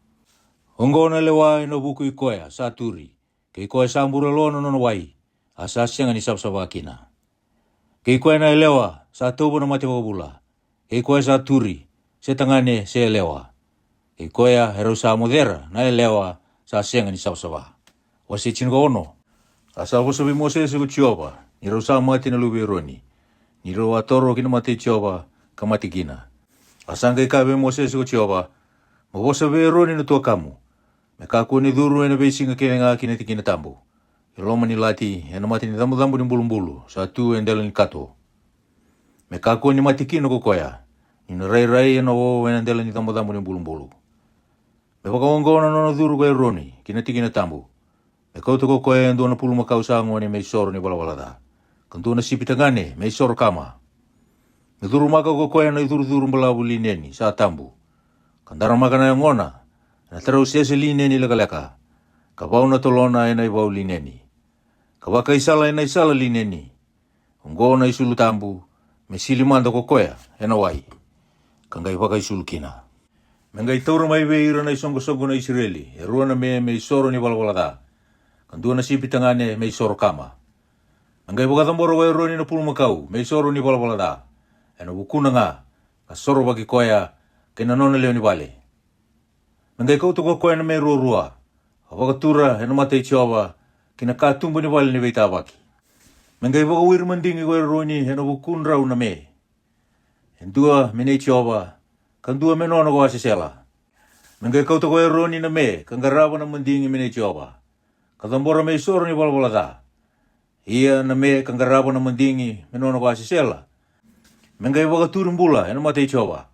Ongo na lewa ena buku i koea, sa turi. Kei koe sa ambura lono nono wai, asa sianga ni saba kina. Kei koe na elewa, sa taubo na mate wakabula. Kei koe sa turi, se tangane se elewa. Kei koea herau sa modera, na elewa, sa sianga ni saba. Wasi chingo ono. Asa wasabi mose se kuchioba, nirau sa mati na lubi roni. Nirau atoro kina mati chioba, kamati kina. Asanga ikabe mose se kuchioba, mawasabi roni na tua kamu. Me kaku ni duru ena beisinga kene nga kina tikina tambu. Iloma ni lati, ena mati ni tambu ni mbulu, sa tu endela ni kato. Me kaku ni mati kina kukoya, ina rai ena wo ena endela ni tambu ni mbulu. Me wakawangona nona duru kaya roni, kina tikina tambu. Me kauto ko koe ndua na pulu makau sango ni me isoro ni wala da. Kantua na sipitangane me isoro kama. Me duru maka ko koe na iduru mbalabu lineni sa tambu. Kandara maka na ngona, na tarau sese lineni leka. Kabau na tolona ena ibau lineni. Kabaka isala ena isala lineni. Ungo na isulu tambu, me silimanda ko koe ena wai. Kangai waka isulu kina. Mengai taura mai veira na isongo na Israeli, erua na me isoro ni wala da. Kantua na sipitangane me isoro kama. Angai wakatamboro wa eroni na pulu makau, me isoro ni wala da. Ena wukuna nga, ka soro waki koea, kena nona leo ni wale. Angai kauto ko koea na me rua. Wakatura ena mate ichioba, kena katumba ni wale ni weita waki. Angai wakawir mandingi ko eroni ena wukunra una me. Endua mene ichioba, kandua me nona ko asisela. Angai kauto ko eroni na me, kangaraba na mandingi mene ichioba. Katambora me isoro ni wala da. Ia na me kangarabo na mandingi menono ko asisela. Mengai wakaturu mbula ena mate ichoba.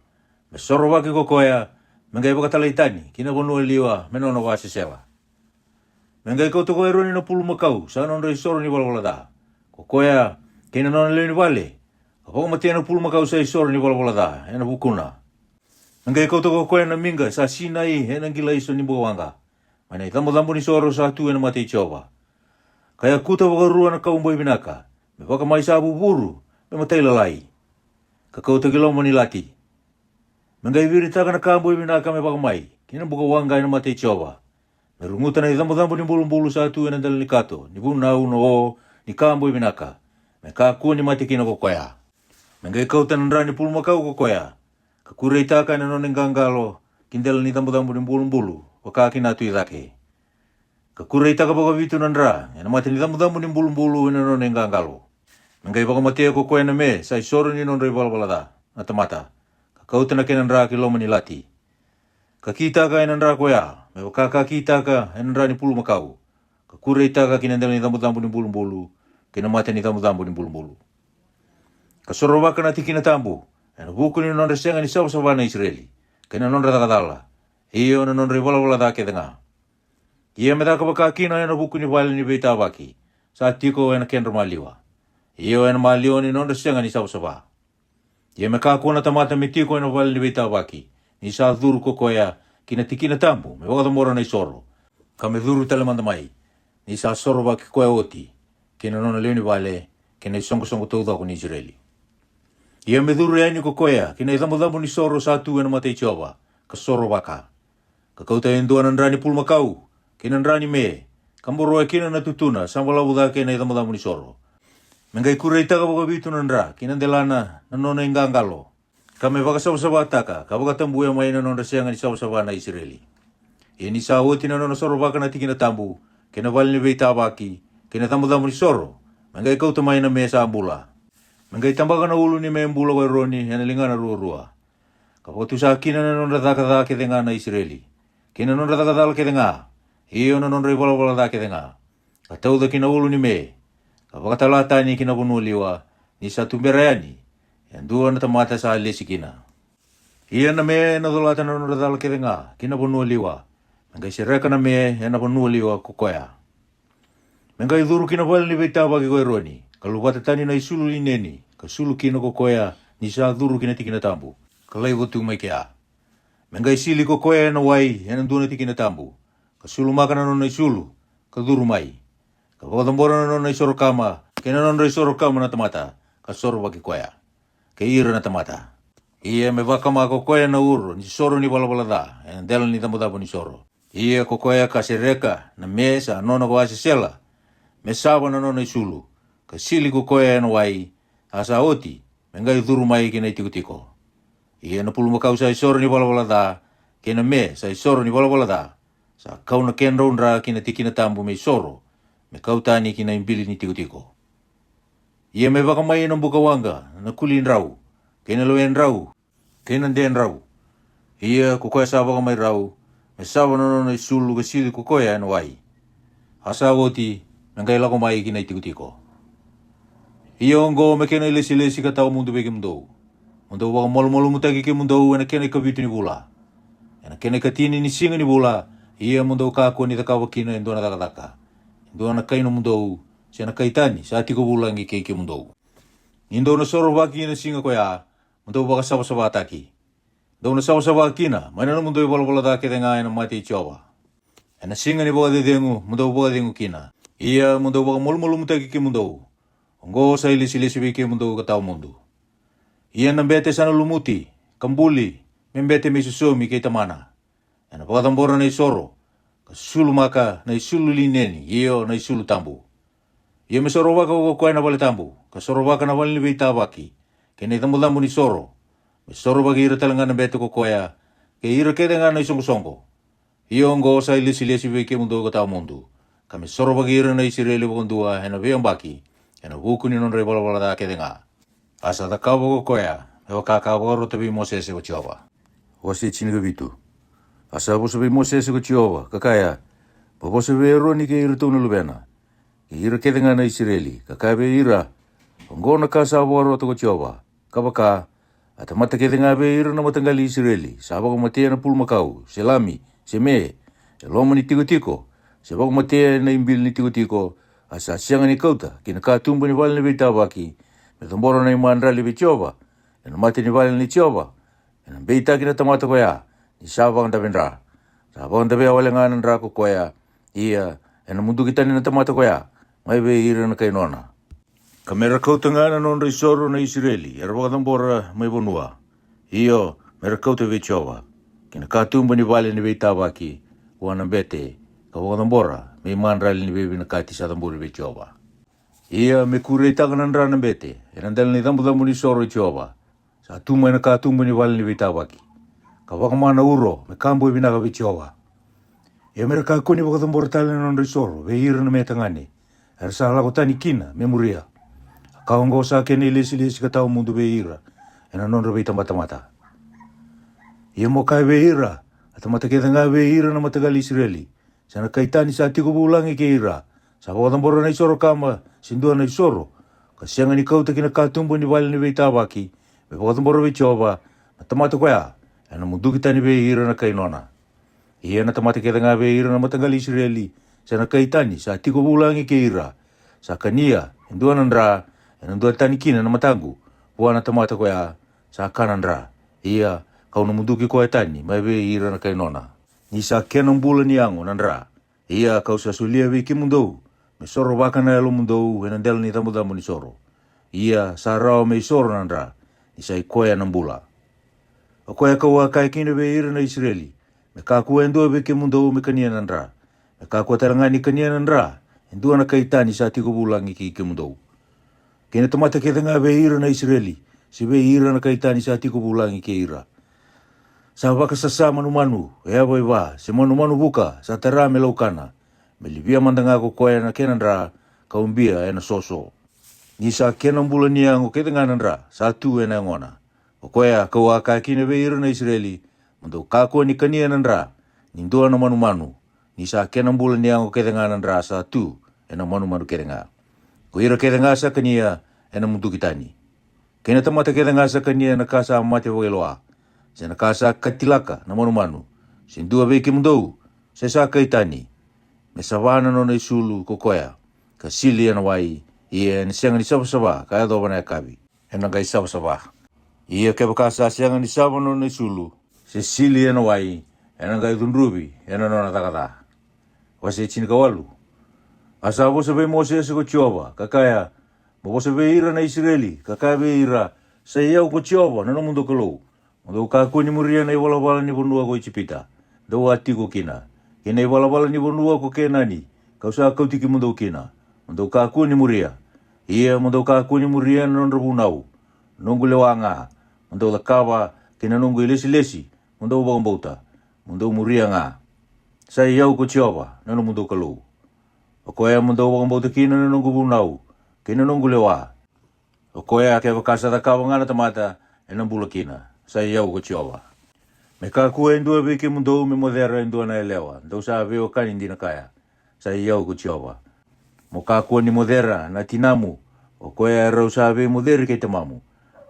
Me soro waki ko koea, mengai wakatalaitani kina kono liwa menono ko asisela. Mengai kauto ko eroni na pulu makau, sa non isoro ni wala da. Ko koea kina non le ni wale. Kapag matena pulma kau sa isor ni wala da, ena bukuna. Nangay kau toko koe na minga sa sinai ena gila iso ni buwanga. Mana tambo ni soro sa tu ena mati choba. Kaya kuta waka rua na kau mboi binaka. Me waka mai sa buburu, me matai lalai. Kakau tagilong manilati. Nangay viri taka na kau mboi binaka me waka mai. Kina buka wanga ena mati choba. Me runguta na tambo ni bulu sa tu ena dal nikato. Ni buna uno o ni kau mboi binaka. Me kakua ni mati kina kokoya. Nangay kau tanandra ni pulma kau kokoya. Kakure itaka na noning gangalo, kindel ni tambo ni bulu, wakaki na tui rake. Kakure itaka baka vitu nandra, ena mati ni tambo ni bulu na noning gangalo. Nangay baka mati ako koe na me, sa isoro ni non ribalbalada, na tamata. Kakau tanake nandra kiloma ni lati. Kakita ka nandra koya, me wakakakita ka nandra ni pulma kau. Kakure itaka kinandel ni tambo ni bulu, kinamati ni tambo ni bulu. Kasorobaka na tikina tambo. Ena buku ni non resenga ni sawa na Israeli. Kena non rata kadala. Iyo na non ribola da ke denga. Ia me daka baka kina ena buku ni wale ni beita baki. Sa tiko ena ken maliwa. Iyo ena malio ni non resenga ni sawa. Ia me ka kona tamata me tiko ena wale ni beita baki. Ni sa dhuru kokoya kina tikina tambo. Me wakata mora na isoro. Ka me dhuru telemanda mai. Ni sa soro baki koe oti. Kina non leo ni wale. Kina isongo tau dako ni Israeli. Ia me dhuru yani kokoya, kina idambo ni soro sa tu ena mate choba, ka soro baka. Ka kauta endua nandrani pulma kau, kina nandrani me, kamboro kina na tutuna, sambala buda kina idambo ni soro. Mengai kure itaka baka bitu nandra, kina ndelana, nanona ingangalo. Kame baka sawa taka, ka baka tambu ya maina non resenga ni sawa na Israeli. Ia ni sa oti nanona soro baka na tikina tambu, kina wali ni beita baki, kina tambo ni soro, mengai kauta maina me sa ambula. Mengai tambaga na ulu ni membula wa roni ena lingana rua. Kapag tu sa kina na non rata ke denga na Israeli. Kina non rata ke denga. Iyo na non ribola ke denga. Katau da kina ulu ni me. Kapag talata ni kina bunuliwa ni sa tumberayani. Yan dua na tamata sa alisi kina. Iya na me na dolata na non rata ke denga. Kina bunuliwa. Mengai sireka na me ena bunuliwa kukoya. Mengai dhuru kina wali ni beita bagi koe roni. Kalau bata tani na isulu ineni, ka sulu kina kokoya, ni sa dhuru kina tikina tambu. Kalai wotu mai kia. Mengai sili kokoya na wai, ena duna tikina tambu. Ka sulu makana non na isulu, ka dhuru mai. Ka wakatambora non na isoro kama, kena non na isoro kama na tamata, ka soro baki koya. Ka ira na tamata. Ia me wakama kokoya na uro, ni soro ni wala da, ena dela ni tambu ni soro. Ia kokoya ka sereka, na mesa, nona kwa asisela. Mesawa na non na isulu. Kasili ko koe na wai, asa oti, mengai dhuru mai kina itiko. Ia na pulu makau sa isoro ni wala da, kina me sa isoro ni wala da. Sa kau na ken raundra kina tikina tambu me isoro, me kau tani kina imbili ni tiko. Ia me baka mai na buka wanga, na kulin rau, kina loen rau, kina den rau. Ia ko koe sa baka mai rau, me sawa na isulu kasili ko koe na wai. Asa oti, mengai lako mai kina tiko. Iyo ngo me kena ilesi ka tau mundu beke mundo. Mundo waka molo mutaki ke mundo ena kena ka vitu ni bula. Ena kena ka tini ni singa ni bula. Iya mundo ka ko ni takawa kina endo na taka. Endo na kaino mundo. Siya na kaitani sa tiko bula ngi ke mundo. Indo na soro baki na singa ko ya. Mundo waka sawa taki. Do na sawa kina. Mana na mundo wala take denga ena mati chowa. Ena singa ni waka dengu. Mundo waka dengu kina. Iya mundo waka molo mutaki ke mundo. Ngo sa ilisi beke mundo katau mundo. Ia nambete sana lumuti, kambuli, membete me susomi kei tamana. Ena pakatambora na isoro, kasulu maka na isulu lineni, iyo na isulu tambu. Ia me soro waka koe na wale tambu, kasoro waka na wale ni beita baki, kena tambu ni soro. Me soro baki ira talanga nambete kokoya, ke ira kede nga na isongo. Iyo ngo sa ilisi beke mundo katau mundo. Kami soro baki ira na Israeli wakondua, ena veong baki. Ena buku ni non ribola da ke denga. Asa da kau koya, me wakakawa tabi Moses ko Jehova. Wasi chiniga bitu. Asa boso bi Moses ko Jehova, kakaya. Boso be roni ke ira tunu lubena. Ke ira ke denga na Israeli, kakaya be ira. Ngona kasa waro ko Jehova. Kabaka ata mata ke denga be ira na matangali Israeli. Saba ko matea na pulma kau, selami, seme, eloma ni tiko. Saba ko matea na imbil ni tiko. Asa sianga ni kauta, kina katumba ni wale ni beita baki, Me tomboro na imandrali vichova. Ena mati ni vale ni chova. Ena beita kina tamata koya. Ni sabang da vendra. Sabang da be wale nganan ra ko koya. Ia ena mundu kita ni tamata koya. Mai be ira na kainona. Kamera kauta ngana non risoro na Israeli. Era waka tambora mai bonua. Iyo mera kauta vichova. Kina katumba ni vale ni beita waki. Wana bete. Ka waka tambora. Me imandrali ni bebi na kati sa tamburi vichova. Ia me kure tagana rana bete. Era ndel ni dambu ni soro Jehova. Sa tuma na ka tumba ni wale ni vitawaki. Ka wakamana uro me kambo ibinaga Jehova. Ia mera ka kuni waka tambora tale non risoro. Ve ira na metangani. Era sa lako tani kina me muria. Ka ongo sa kene ilesi ka tau mundu ve ira. Ena non rabe mata. Ia mo kai ve ira. Ata mata ketanga ve ira na matagali Israeli. Sana kaitani sa tiko bulangi ke ira. Sa waka tambora na isoro kama. Sindua na isoro. Kasianga ni kauta kina katumbo ni wale ni veitawaki. Me wakatamboro ve Jehova. Na tamata koya. Ena mundu kita ni ve ira na kainona. Ia na tamata kita nga ve ira na matangali Israeli. Sa na kaitani. Sa tiko bulangi ke ira. Sa kania. Indua nandra. Ena ndua tani kina na matangu. Pua na tamata koya. Sa kanandra. Ia. Kau na mundu ki koe tani. Mai ve ira na kainona. Ni sa kenong bula ni ango nandra. Ia kau sa sulia ve ki mundou. Me soro waka na alo mundou. Ena ndel ni tamu ni soro. Ia sa rao me soro nandra. Ni sa ikoya ng bula. O koya kawa kai kina ve ira na Israeli. Me kakua endua ve ke mundou me kania nandra. Me kakua tarangani kania nandra. Endua na kaitani sa tiko bulangi ki ke mundou. Kena tamata ke tanga ve ira na Israeli. Si ve ira na kaitani sa tiko bulangi ke ira. Sa waka sasa manu. Ea vai wa. Se manu buka. Sa tara me laukana. Me libia mandanga ko koya na kenandra. Kaumbia ena soso. Ni sa kenang bulan ni ang ketanga nandra. Sa tu ena ngona. O koya kawa kakine ve ira na Israeli. Mando kako ni kania nandra. Nindua na manu. Ni sa kenang bulan ni ang ketanga nandra. Sa tu ena manu ketanga. Ko ira ketanga sa kania ena mundu kitani. Kena tamata ketanga sa kania na kasa mate wageloa. Sa na kasa katilaka na manu. Sindua ve ke mundou. Se sa kaitani. Me sawana no na isulu ko koya. Kasili ena wai. Ia ni sianga ni saba kaya doba na kabi. Ena kai saba. Ia ke bakasa sianga ni saba no na isulu. Se sili ena wai. Ena kai dunrubi. Ena no na takata. Wase chini kawalu. Asa bosa be Moses ko Jehova. Kakaya. Mo bosa be ira na Israeli. Kakaya be ira. Sa iau ko Jehova. Nano mundo kalou. Mundo kako ni muria na iwala ni bonua ko ichipita. Do ati ko kina. Kina iwala ni bonua ko kenani. Kau sa kau tiki mundo kina. Mundo kako ni muria. Ia mundo kako ni muria non rabunau. Nungu lewanga. Mundo lakawa kina nungu ilesi. Mundo bauta. Mundo muria nga. Sa iau ko Jehova. Nano mundo kalou. O koea mundo bauta kina na nungu bunau. Kina nungu lewa. O koea ke wakasa takawa ngana tamata. Ena bula kina. Sa iau ko Jehova. Me kakua endua veke mundo me modera endua na elewa. Ndau sa veo kani ndina kaya. Sa iau ko Jehova. Mo kakua ni modera na tinamu. O koea rau sa ve moderi kei tamamu.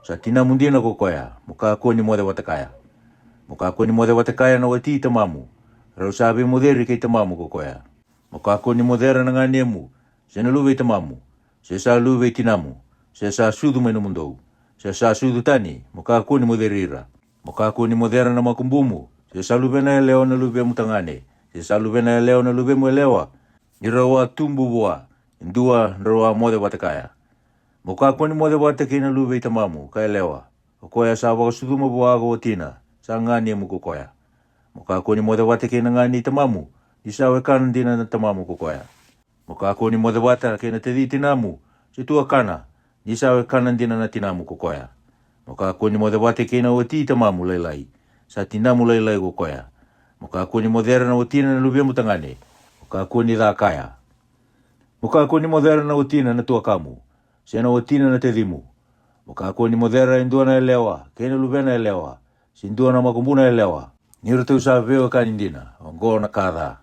Sa tinamu ndina ko koea. Mo kakua ni mode watakaya. Mo kakua ni mode watakaya na wati tamamu. Rau sa ve moderi kei tamamu ko koea. Mo kakua ni modera na nganiemu. Se na luwe tamamu. Se sa luwe tinamu. Se sa sudu me no mundo. Se sa sudu tani. Mo kakua ni moderi ira. Mo kakua ni modera na makumbumu. Se sa luwe na leo na luwe mutangane. Se sa luwe na leo na luwe mwelewa. Ni rawa tumbu bua. Indua rawa mode watakaya. Mo kakua ni mode watake na luwe tamamu. Kaya lewa. O koea sa waka sudu mo bua ako watina. Sa nganiemu ko koea. Mo kakua ni mode watake na ngani tamamu. Di sa wekanan dina na tamamu ko koea. Mo kakua ni mode watake na tedi tinamu. Se tua kana. Di sa wekanan dina na tinamu ko koea. Mo kakua ni mode watake na wati tamamu lailai. Sa tinamu lailai ko koea. Mo kakua ni modera na watina na luwe mutangane. Mo kakua ni kaya. Mo kakua ni modera na watina na tua kamu. Se na watina na tedimu. Mo kakua ni modera indua na elewa. Kena luwe na elewa. Sindua na makumbuna elewa. Niro tau sa veo kanindina. Ongo na kada.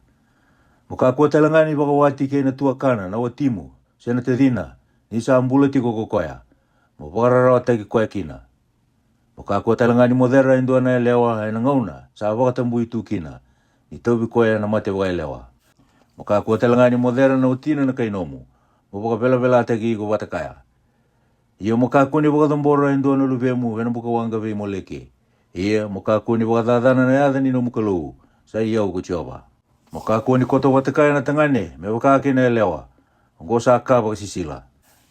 Mo kakua talangani baka wati kena tua kana na watimu. Se na tedina. Nisa ambulati ko kokoya. Mo bakararawa tagi koya kina. Mo kakua talangani modera indua na elewa. Aina ngauna. Sa baka tambu itu kina. Ni tobi koya na mate baka elewa. Mo kakua talangani modera na watina na kainomu. Mo baka bela tagi ko watakaya. Ia makakuni wakatambora indua na luvemu wena muka wanga vei moleke. Ia makakuni wakatadana na yada ni no muka lou. Sa iau ko Jehova. Makakuni koto watakaya na tangane me wakake na elewa. Ngo sa ka wakasisila.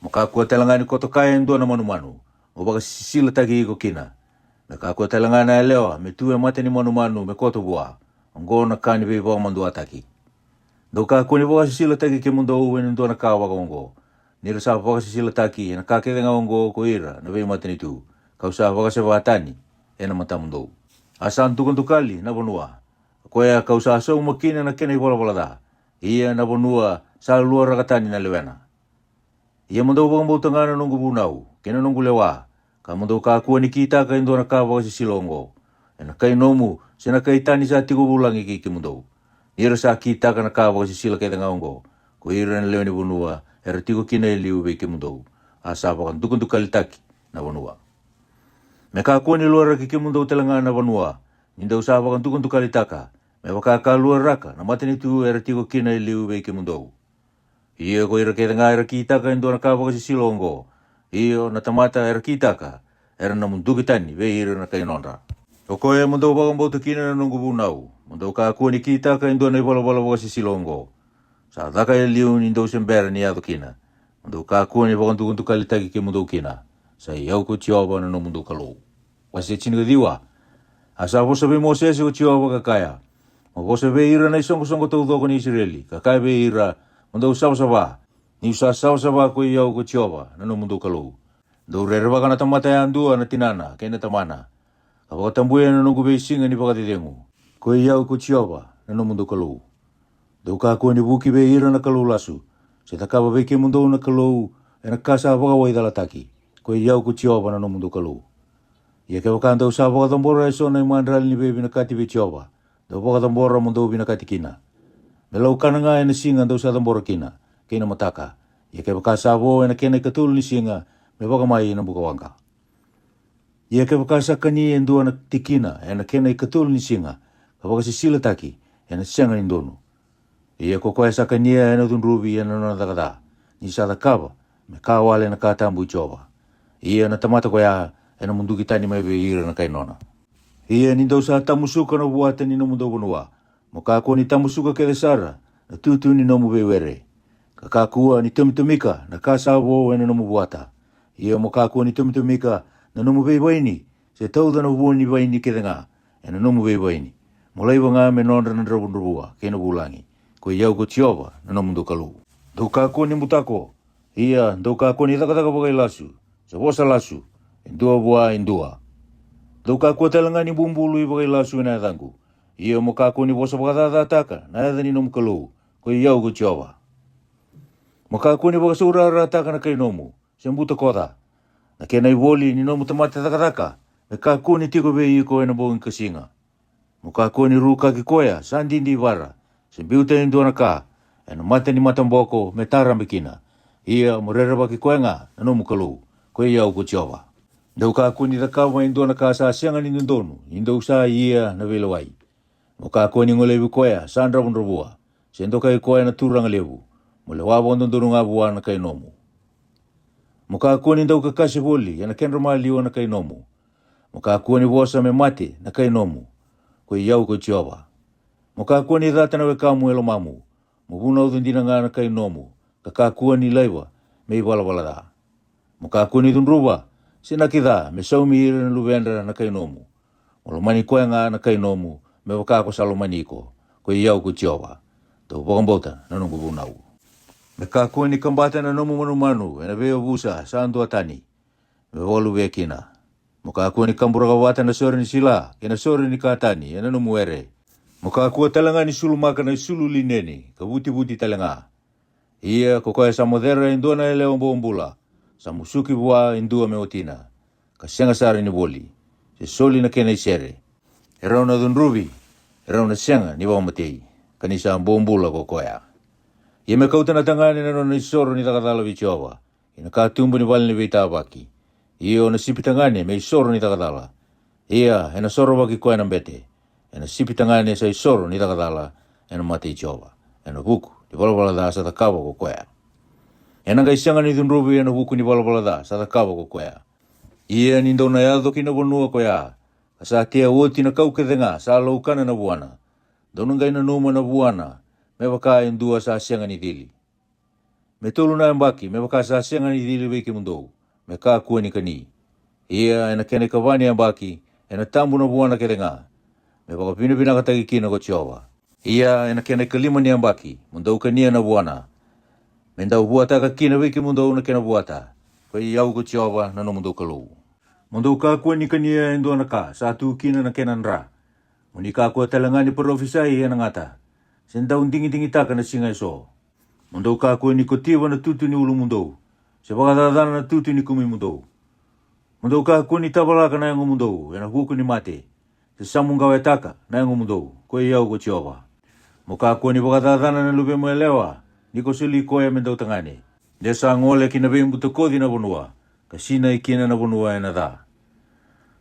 Makakua telangani koto kaya indua na manu-manu. Ngo wakasisila tagi iko kina. Makakua telangani na elewa me tue mate ni manu-manu me koto bua. Ngo na kani vei wau mandu ataki. Do kakuni wakasisila tagi ke mundo uwe indua na ka wakongo. Nira sa wakasisila taki na kake denga ongo ko ira na vei mate ni tu. Kau sa wakaseva atani ena matamundo. Asan tukantukali na bonua. Koea kau sa asau makina na kena iwala da. Ia na bonua sa luar rakatani na lewena. Ia mandau wakambau tangana nunggu bunau. Kena nunggu lewa. Ka mandau kakua ni kita ka indua na ka wakasisilongo. Ena kai nomu sena kai tani sa tiku bulangi ki mandau. Nira sa kita ka na ka wakasisila kaya denga ongo. Ko ira na lewani bonua. Era tiku kina iliu vei ke mandau. Asa wakan tukantukali taki na bonua. Me kakua ni luar ki mandau telangana na bonua. Ninda usaha wakan tukantukali taka. Me wakaka luar raka na matani tu era tiku kina iliu vei ke mandau. Ia ko ira kaya nga era kita ka indua na ka wakasisilongo. Iyo na tamata era kita ka. Era na mundukitani vei ira na kaya nonra. O koe mandau wakambau tukina na nunggu bunau. Mandau kakua ni kita ka indua na iwala wakasisilongo. Sa daka iliu nindau sembera ni ado kina. Mandau kakua ni wakan tukantukali taki ke mandau kina. Sa iau ko Jehova na no mandau kalou. Wasi chiniga diwa. Asa vosa be Moses ko Jehova kakaya. Vosa be ira na isongo tau doko ni Israeli. Kakaya be ira mandau sawa. Ni usa sawa ko iau ko Jehova na no mandau kalou. Dau rerwa kana tamata ya andua na tinana kena tamana. Kapaka tambuya na nunggu be singa ni pakatidengu. Ko iau ko Jehova na no mandau kalou. Dau kakua ni buki be ira na kalou lasu. Se takaba be ke mandau na kalou na kasa wakawai dalataki. Ko iau ko Jehova na no mandau kalou. Ia ke wakanda usaha wakatambora eso na imandrali ni bebi na kati be Jehova. Dau wakatambora mandau bina kati kina. Melau kananga ena singa dau usaha tambora kina. Kena mataka. Ia ke wakasavo ena kena ikatul ni singa. Me wakamai ena bukawanga. Ia ke wakasakani endua na tikina ena kena ikatul ni singa. Ka wakasisila taki ena sianga indonu. Ia kokoe sakania ena tunrubi ena nona takata. Ni sadakaba me kawale na katambu Jehova. Ia na tamata koya ena munduki tani mai be ira na kai nona. Ia ni dausa tamusuka no buata ni no mundo bonua. Mokako ni tamusuka ke desara na tutu ni no mu be were. Kakakua ni tumtumika na kasavo ena no mu buata. Ia mokako ni tumtumika na no mu be waini. Se tauda no buoni waini ke denga ena no mu be waini. Mulai wanga me nonra na drabundrubua ke no bulangi. Ko iau ko Jehova na no mundo kalu. Dokako ni mutako. Ia dokako ni takataka bagai lasu. Se bosa lasu. Indua bua indua. Dau kakua telanga ni bumbulu i bagai lasu na tangu. Ia mo kakua ni bosa bakatata taka na edha ni nomu kalou. Ko iau ko Jehova. Mo kakua ni bakasura rataka na kai nomu. Sembuta kota. Na kena i woli ni nomu tamate takataka. Me kakua ni tiko be i ko ena bongin kasinga. Mo kakua ni ruka ki koya sandindi vara. Sembiuta indua na ka. Ena mate ni matamboko me tarambikina. Ia mo reraba ki koya nga na nomu kalou. Ko iau ko Jehova. Dau kakua ni takawa indua na kasa sianga ni ndonu, indau sa ia na velawai. Mo kakua ni ngolevi koya, sandra bunrabua, sendo kai koya na turanga levu, mo le wabo ndonu ngabua na kai nomu. Mo kakua ni dau kakase boli, yana kenra maliwa na kai nomu. Mo kakua ni bosa me mate na kai nomu, ko iau ko Jehova. Mo kakua ni data na wekamu elo mamu, mo buna udundina nga na kai nomu, kakakua ni laiwa, me iwala da. Mo kakua ni dunruba, sina kita me saumi ira na luvendra na kai nomu. Molo mani koe nga na kai nomu me wakako salomaniko. Ko iau ko Jehova. Tau wakambota na nungu bunau. Me kakua ni kambata na nomu manu ena veo busa sandu atani. Me wolu vekina. Mo kakua ni kambura kawata na sore ni sila. Kena sore ni katani ena nomu ere. Mo kakua talanga ni sulu maka na sulu lineni. Kabuti talanga. Ia kokoe sa modera indua na ele ombo-ombula. Sa musuki bua indua me otina. Kasenga sari ni boli. Se soli na kena isere. Erau na dunrubi. Erau na senga ni wamatei. Kanisa ombo-ombula kokoea. Ia me kauta na tangani na nona isoro ni takatala vi Jehova. Ina katumbu ni wali ni vita abaki. Ia na sipi tangani me isoro ni takatala. Ia ena soro waki koe na mbete. Ena sipi tangani sa isoro ni takatala. Ena mati Jehova. Ena buku. Di wala da sa takawa kokoea. Ena ga isanga ni dunrobi ena huku ni bala da sa kawa ko koya. Ia ni ndona ya doki na bonua koya. Sa kia woti na kau kedenga sa laukana na buana. Donunga ina numa na buana. Me waka indua sa sianga ni dili. Me tolu na mbaki me waka sa sianga ni dili wiki mundou. Me ka kua ni kani. Ia ena kene kawani mbaki. Ena tambu na buana kedenga. Me waka pina pina katagi kina ko Jehova. Ia ena kene kalima ni mbaki. Mundou kania na buana. Mendau buata ka kina wiki mundou na kena buata. Koi iau ko Jehova na no mundou kalou. Mundou ka kua ni kania indua na ka. Sa tu kina na kena nra. Muni ka kua talangani parofisai ena ngata. Sendau ndingi taka na singa iso. Mundou ka kua ni kotiwa na tutu ni ulu mundou. Se wakadadana na tutu ni kumi mundou. Mundou ka kua ni tabalaka na yango mundou. Ena huku ni mate. Se samungawe taka na yango mundou. Koi iau ko Jehova. Muka kua ni wakadadana na lube moelewa. Niko sili koe mendau tangane. Desa ngole kina vimbu tukodi na bonua. Kasina ikina na bonua ena da.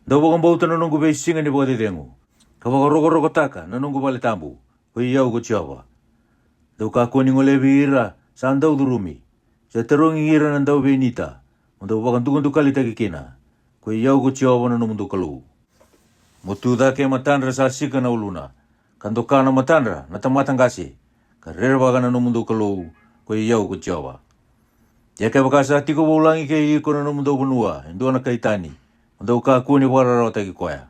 Dau wakambauta na nungu bei singa ni wakati dengu. Ka wakaroko taka na nungu vale tambu. Koi iau ko Jehova. Dau ka kua ni ngole viira sa andau durumi. Sa terongi ngira na ndau bei nita. Mundau wakantukundu kali takikina. Koi iau ko Jehova na mundu kalu. Mutu dake matandra sa sika na uluna. Kandokana matandra na tamatangasi. Karerwa kana no mundo kalou ko iau ko Jehova. Ya ka bakasa tiko ulangi ke i kono no mundo bunua ndo na kaitani. Ndo ka kuni warara ta ki koya.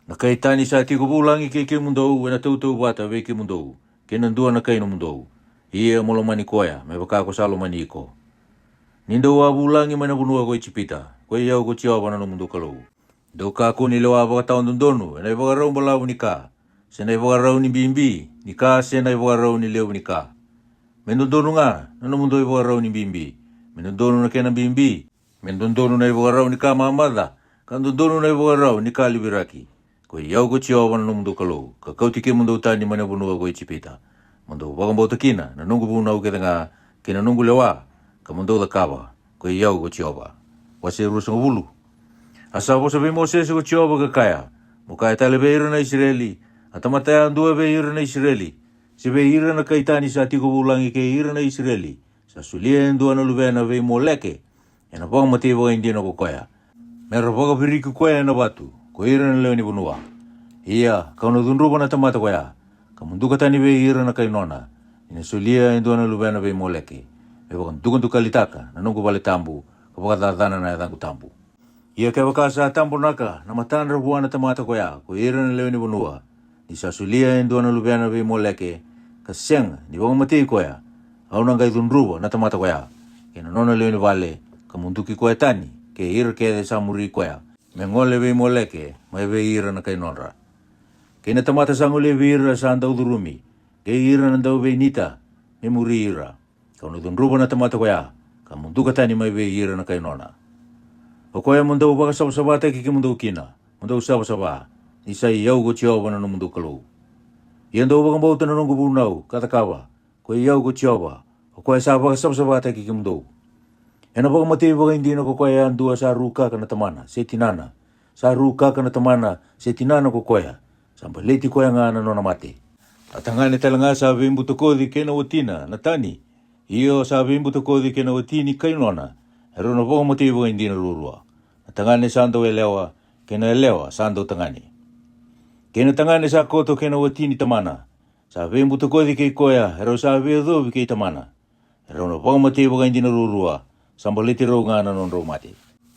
Na kaitani sa tiko ulangi ke mundo na tautou bata ve ke mundo. Ke ndo na kai no mundo. Ia molomani koya me baka ko salomani ko. Nindo wa ulangi mana bunua ko chipita. Ko iau ko Jehova na no mundo kalou. Ndo ka kuni lo wa bata ndonu na ba ro mbala unika. Senai wakarau ni bimbi, ni ka senai wakarau ni leo ni ka. Mendondonu nga, nano mundo wakarau ni bimbi. Mendondonu na kena bimbi. Mendondonu na wakarau ni ka mamada. Kandondonu na wakarau ni ka libiraki. Ko iau ko Jehova nano mundo kalou. Ka kautike mundo utani mana bunua ko ichipita. Mundo wakambauta kina, na nungu bunau ke nga, kina nungu lewa. Ka mundo da kawa, ko iau ko Jehova. Wase rusang ulu. Asa wasa be Moses ko Jehova ka kaya. Mukaya talebeira na Israeli. Atamataya andua be ira na Israeli. Se be ira na kaitani sa tiko ulangi ke ira na Israeli. Sa sulia andua na lubena be moleke. Ena pang mati wa india na kokoya. Mera paka piriku koya na batu. Ko ira na leo ni bunua. Ia, kau na dunruba na tamata koya. Kamunduka tani be ira na kainona. Ina sulia andua na lubena be moleke. Be wakan dukantuka litaka na nungu bale tambu. Kapaka tatana na yatangu tambu. Ia kaya wakasa tambu naka na matandra buwana tamata koya. Ko ira na leo ni bunua. Ni sa sulia endo na lubiana be moleke kaseng ni wong mati koya au na ngai dunruba na tamata koya kena nona le ni vale kamunduki koya tani ke ir ke de samuri koya mengole be moleke mai be ir na kai nonra kena tamata sangole be ir sa andau durumi ke ir na andau be nita me muri ira kau dunruba na tamata koya kamunduka tani mai be ir na kai nona o koya mundau baka sabata ki mundu kina mundau sababa Isa iau ko Jehova na mundo kalou. Ia ndo wakambauta na nungu bunau, katakawa. Ko iau ko Jehova. O koe sa waka sabsabata ki kimdo. Ena wakamati waka hindi na ko koe andua sa ruka ka na tamana, se tinana. Sa ruka ka na tamana, se tinana ko koe. Sampai leti koe nga na nona mate. Atangane talanga sa wimbu tukodi kena watina na tani. Iyo sa wimbu tukodi kena watini kainona. Ero na wakamati waka hindi na rurua. Atangane sando elewa, kena elewa sando tangane. Kena tangane sa koto kena watini tamana. Sa wimbu tukodi kei koea, ero sa weodovi kei tamana. Ero na wakamati waka hindi na rurua. Sampai leti rau nga na non rau mate.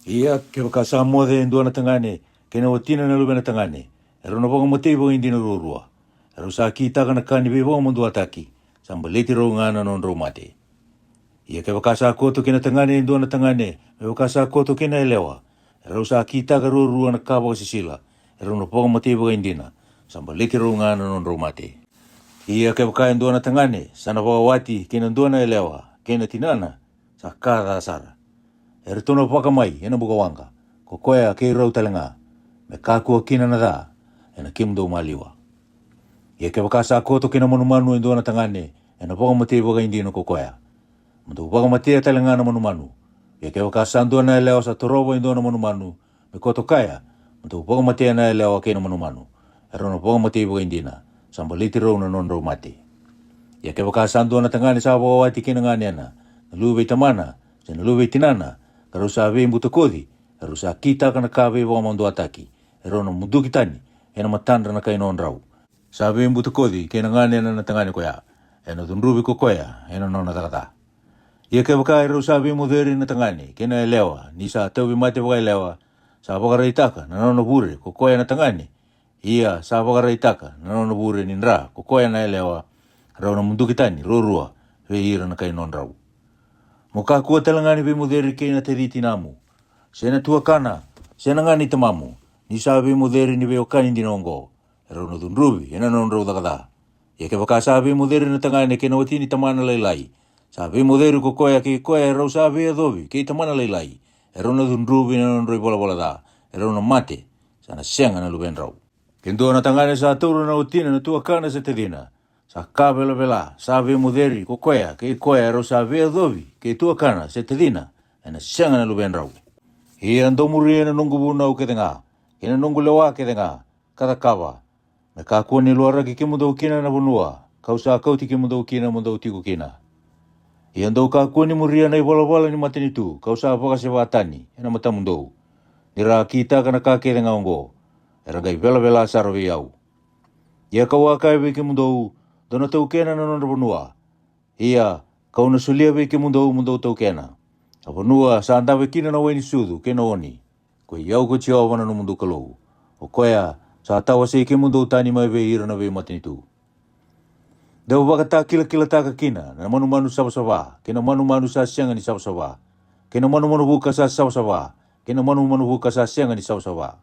Ia ke waka sa mode endua na tangane, kena watina na lube na tangane. Ero na wakamati waka hindi na rurua. Ero sa kita ka na kani be waka mundu ataki. Sampai leti rau nga na non rau mate. Ia ke waka sa koto kena tangane endua na tangane, me waka sa koto kena elewa. Ero sa kita ka rurua na kawa sisila. Ero na wakamati waka hindi na. Sampai leti rau nga na non rau mate. Ia ke waka endua na tangane, sana wakawati kena endua na elewa, kena tinana. Sa kada sara. Ere tono pakamai, ena buka wanga. Ko koea kei rau talenga. Me kakua kina na da, ena kimdo maliwa. Ia ke wakasa koto kina manumanu endua na tangane, ena pakamati waka hindi na ko koea. Mtu pakamati talenga na manumanu. Ia ke wakasa endua na elewa sa torobo endua na manumanu. Me koto kaya, mtu pakamati na elewa kina manumanu. Ero na pakamati waka hindi na. Sambaliti rau na non rau mati. Ia ke wakasa endua na tangane sa wakawati kina ngane na. na luwe tamana, se na luwe tinana, karo sa ve mutakodi, karo sa kita kana kave wa mando ataki, erono munduki tani, ena matandra na kainon rau. Sa ve mutakodi, kena ngane na tangani koya, ena tunrubi ko koya, ena nona takata. Ia ke wakai rau sa ve muderi na tangani, kena elewa, ni sa taubi mate wakai elewa, sa wakareitaka na nona bure, ko koya na tangani, ia sa wakareitaka na nona bure ni nra, ko koya na elewa, rau na munduki tani, rorua, ve ira na kainon rau. Muka kua talangani ve muderi kena te riti namu. Sena tua kana, sena ngani tamamu. Ni sa ve muderi ni ve okani di nongo. Erau na tunrubi, ena non rau takata. Ia ke waka sa ve muderi na tangani kena watini tamana lailai. Sa ve muderi ko koya ke koya rau sa ve adobi, ke tamana lailai. Erau na tunrubi ena non rau bola da. Erau na mate, sana sianga na luben rau. Kendo na tangani sa turu na utina na tua kana sa te dina. Sa ka vela, sa ve muderi, ko koya, ke koya rau sa ve adobi, ke tua kana, se te dina, ena sianga na luben rau. Ia ndomuri ena nungu bunau ke tenga, ena nungu lewa ke tenga, kata kawa. Na ka kua ni luara ki mundau kina na bunua, kau sa kauti ki mundau kina mundau tiku kina. Ia ndau ka kua ni muria na i wala ni matini tu, kau sa waka se watani, ena mata mundau. Nira kita kana ka ke tenga ongo, era gai vela sarve au. Ia kau akai ve ki mundau, dona tau kena na nona bunua. Ia, kau na sulia ve ki mundau tau kena. A bunua sa andawe kina na waini sudu, kena oni. Koe iau ko tia wana no mundu kalou. O koea, sa tawa se ki mundau tani mai ve ira na ve matini tu. Dewa wakata kila taka kina, na manu sawa, kena manu sa sianga ni sawa. Kena manu buka sa sawa, kena manu buka sa sianga ni sawa.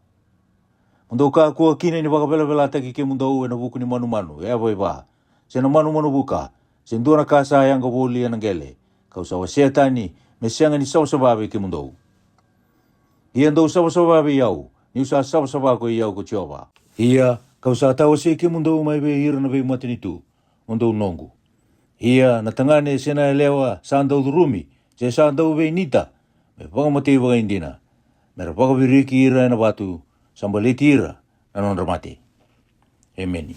Mundau ka kua kina ni wakavela taki ke mundau e na buku ni manu, ea vai wa. Se na manu buka, se ndua na ka sa yanga woli anangele, kau sa wasea tani, me sianga ni sawa ve ke mundau. Ia ndau sawa ve iau, ni usa sawa ko iau ko tioba. Ia, kau sa tawa se ke mundau mai ve hira na ve matini tu, mundau nongu. Ia, na tangane sena elewa sa ndau durumi, se sa ndau ve nita, me wakamate waka indina. Mera wakaviriki ira na watu, sambaliti ira, na non ramate. Amen.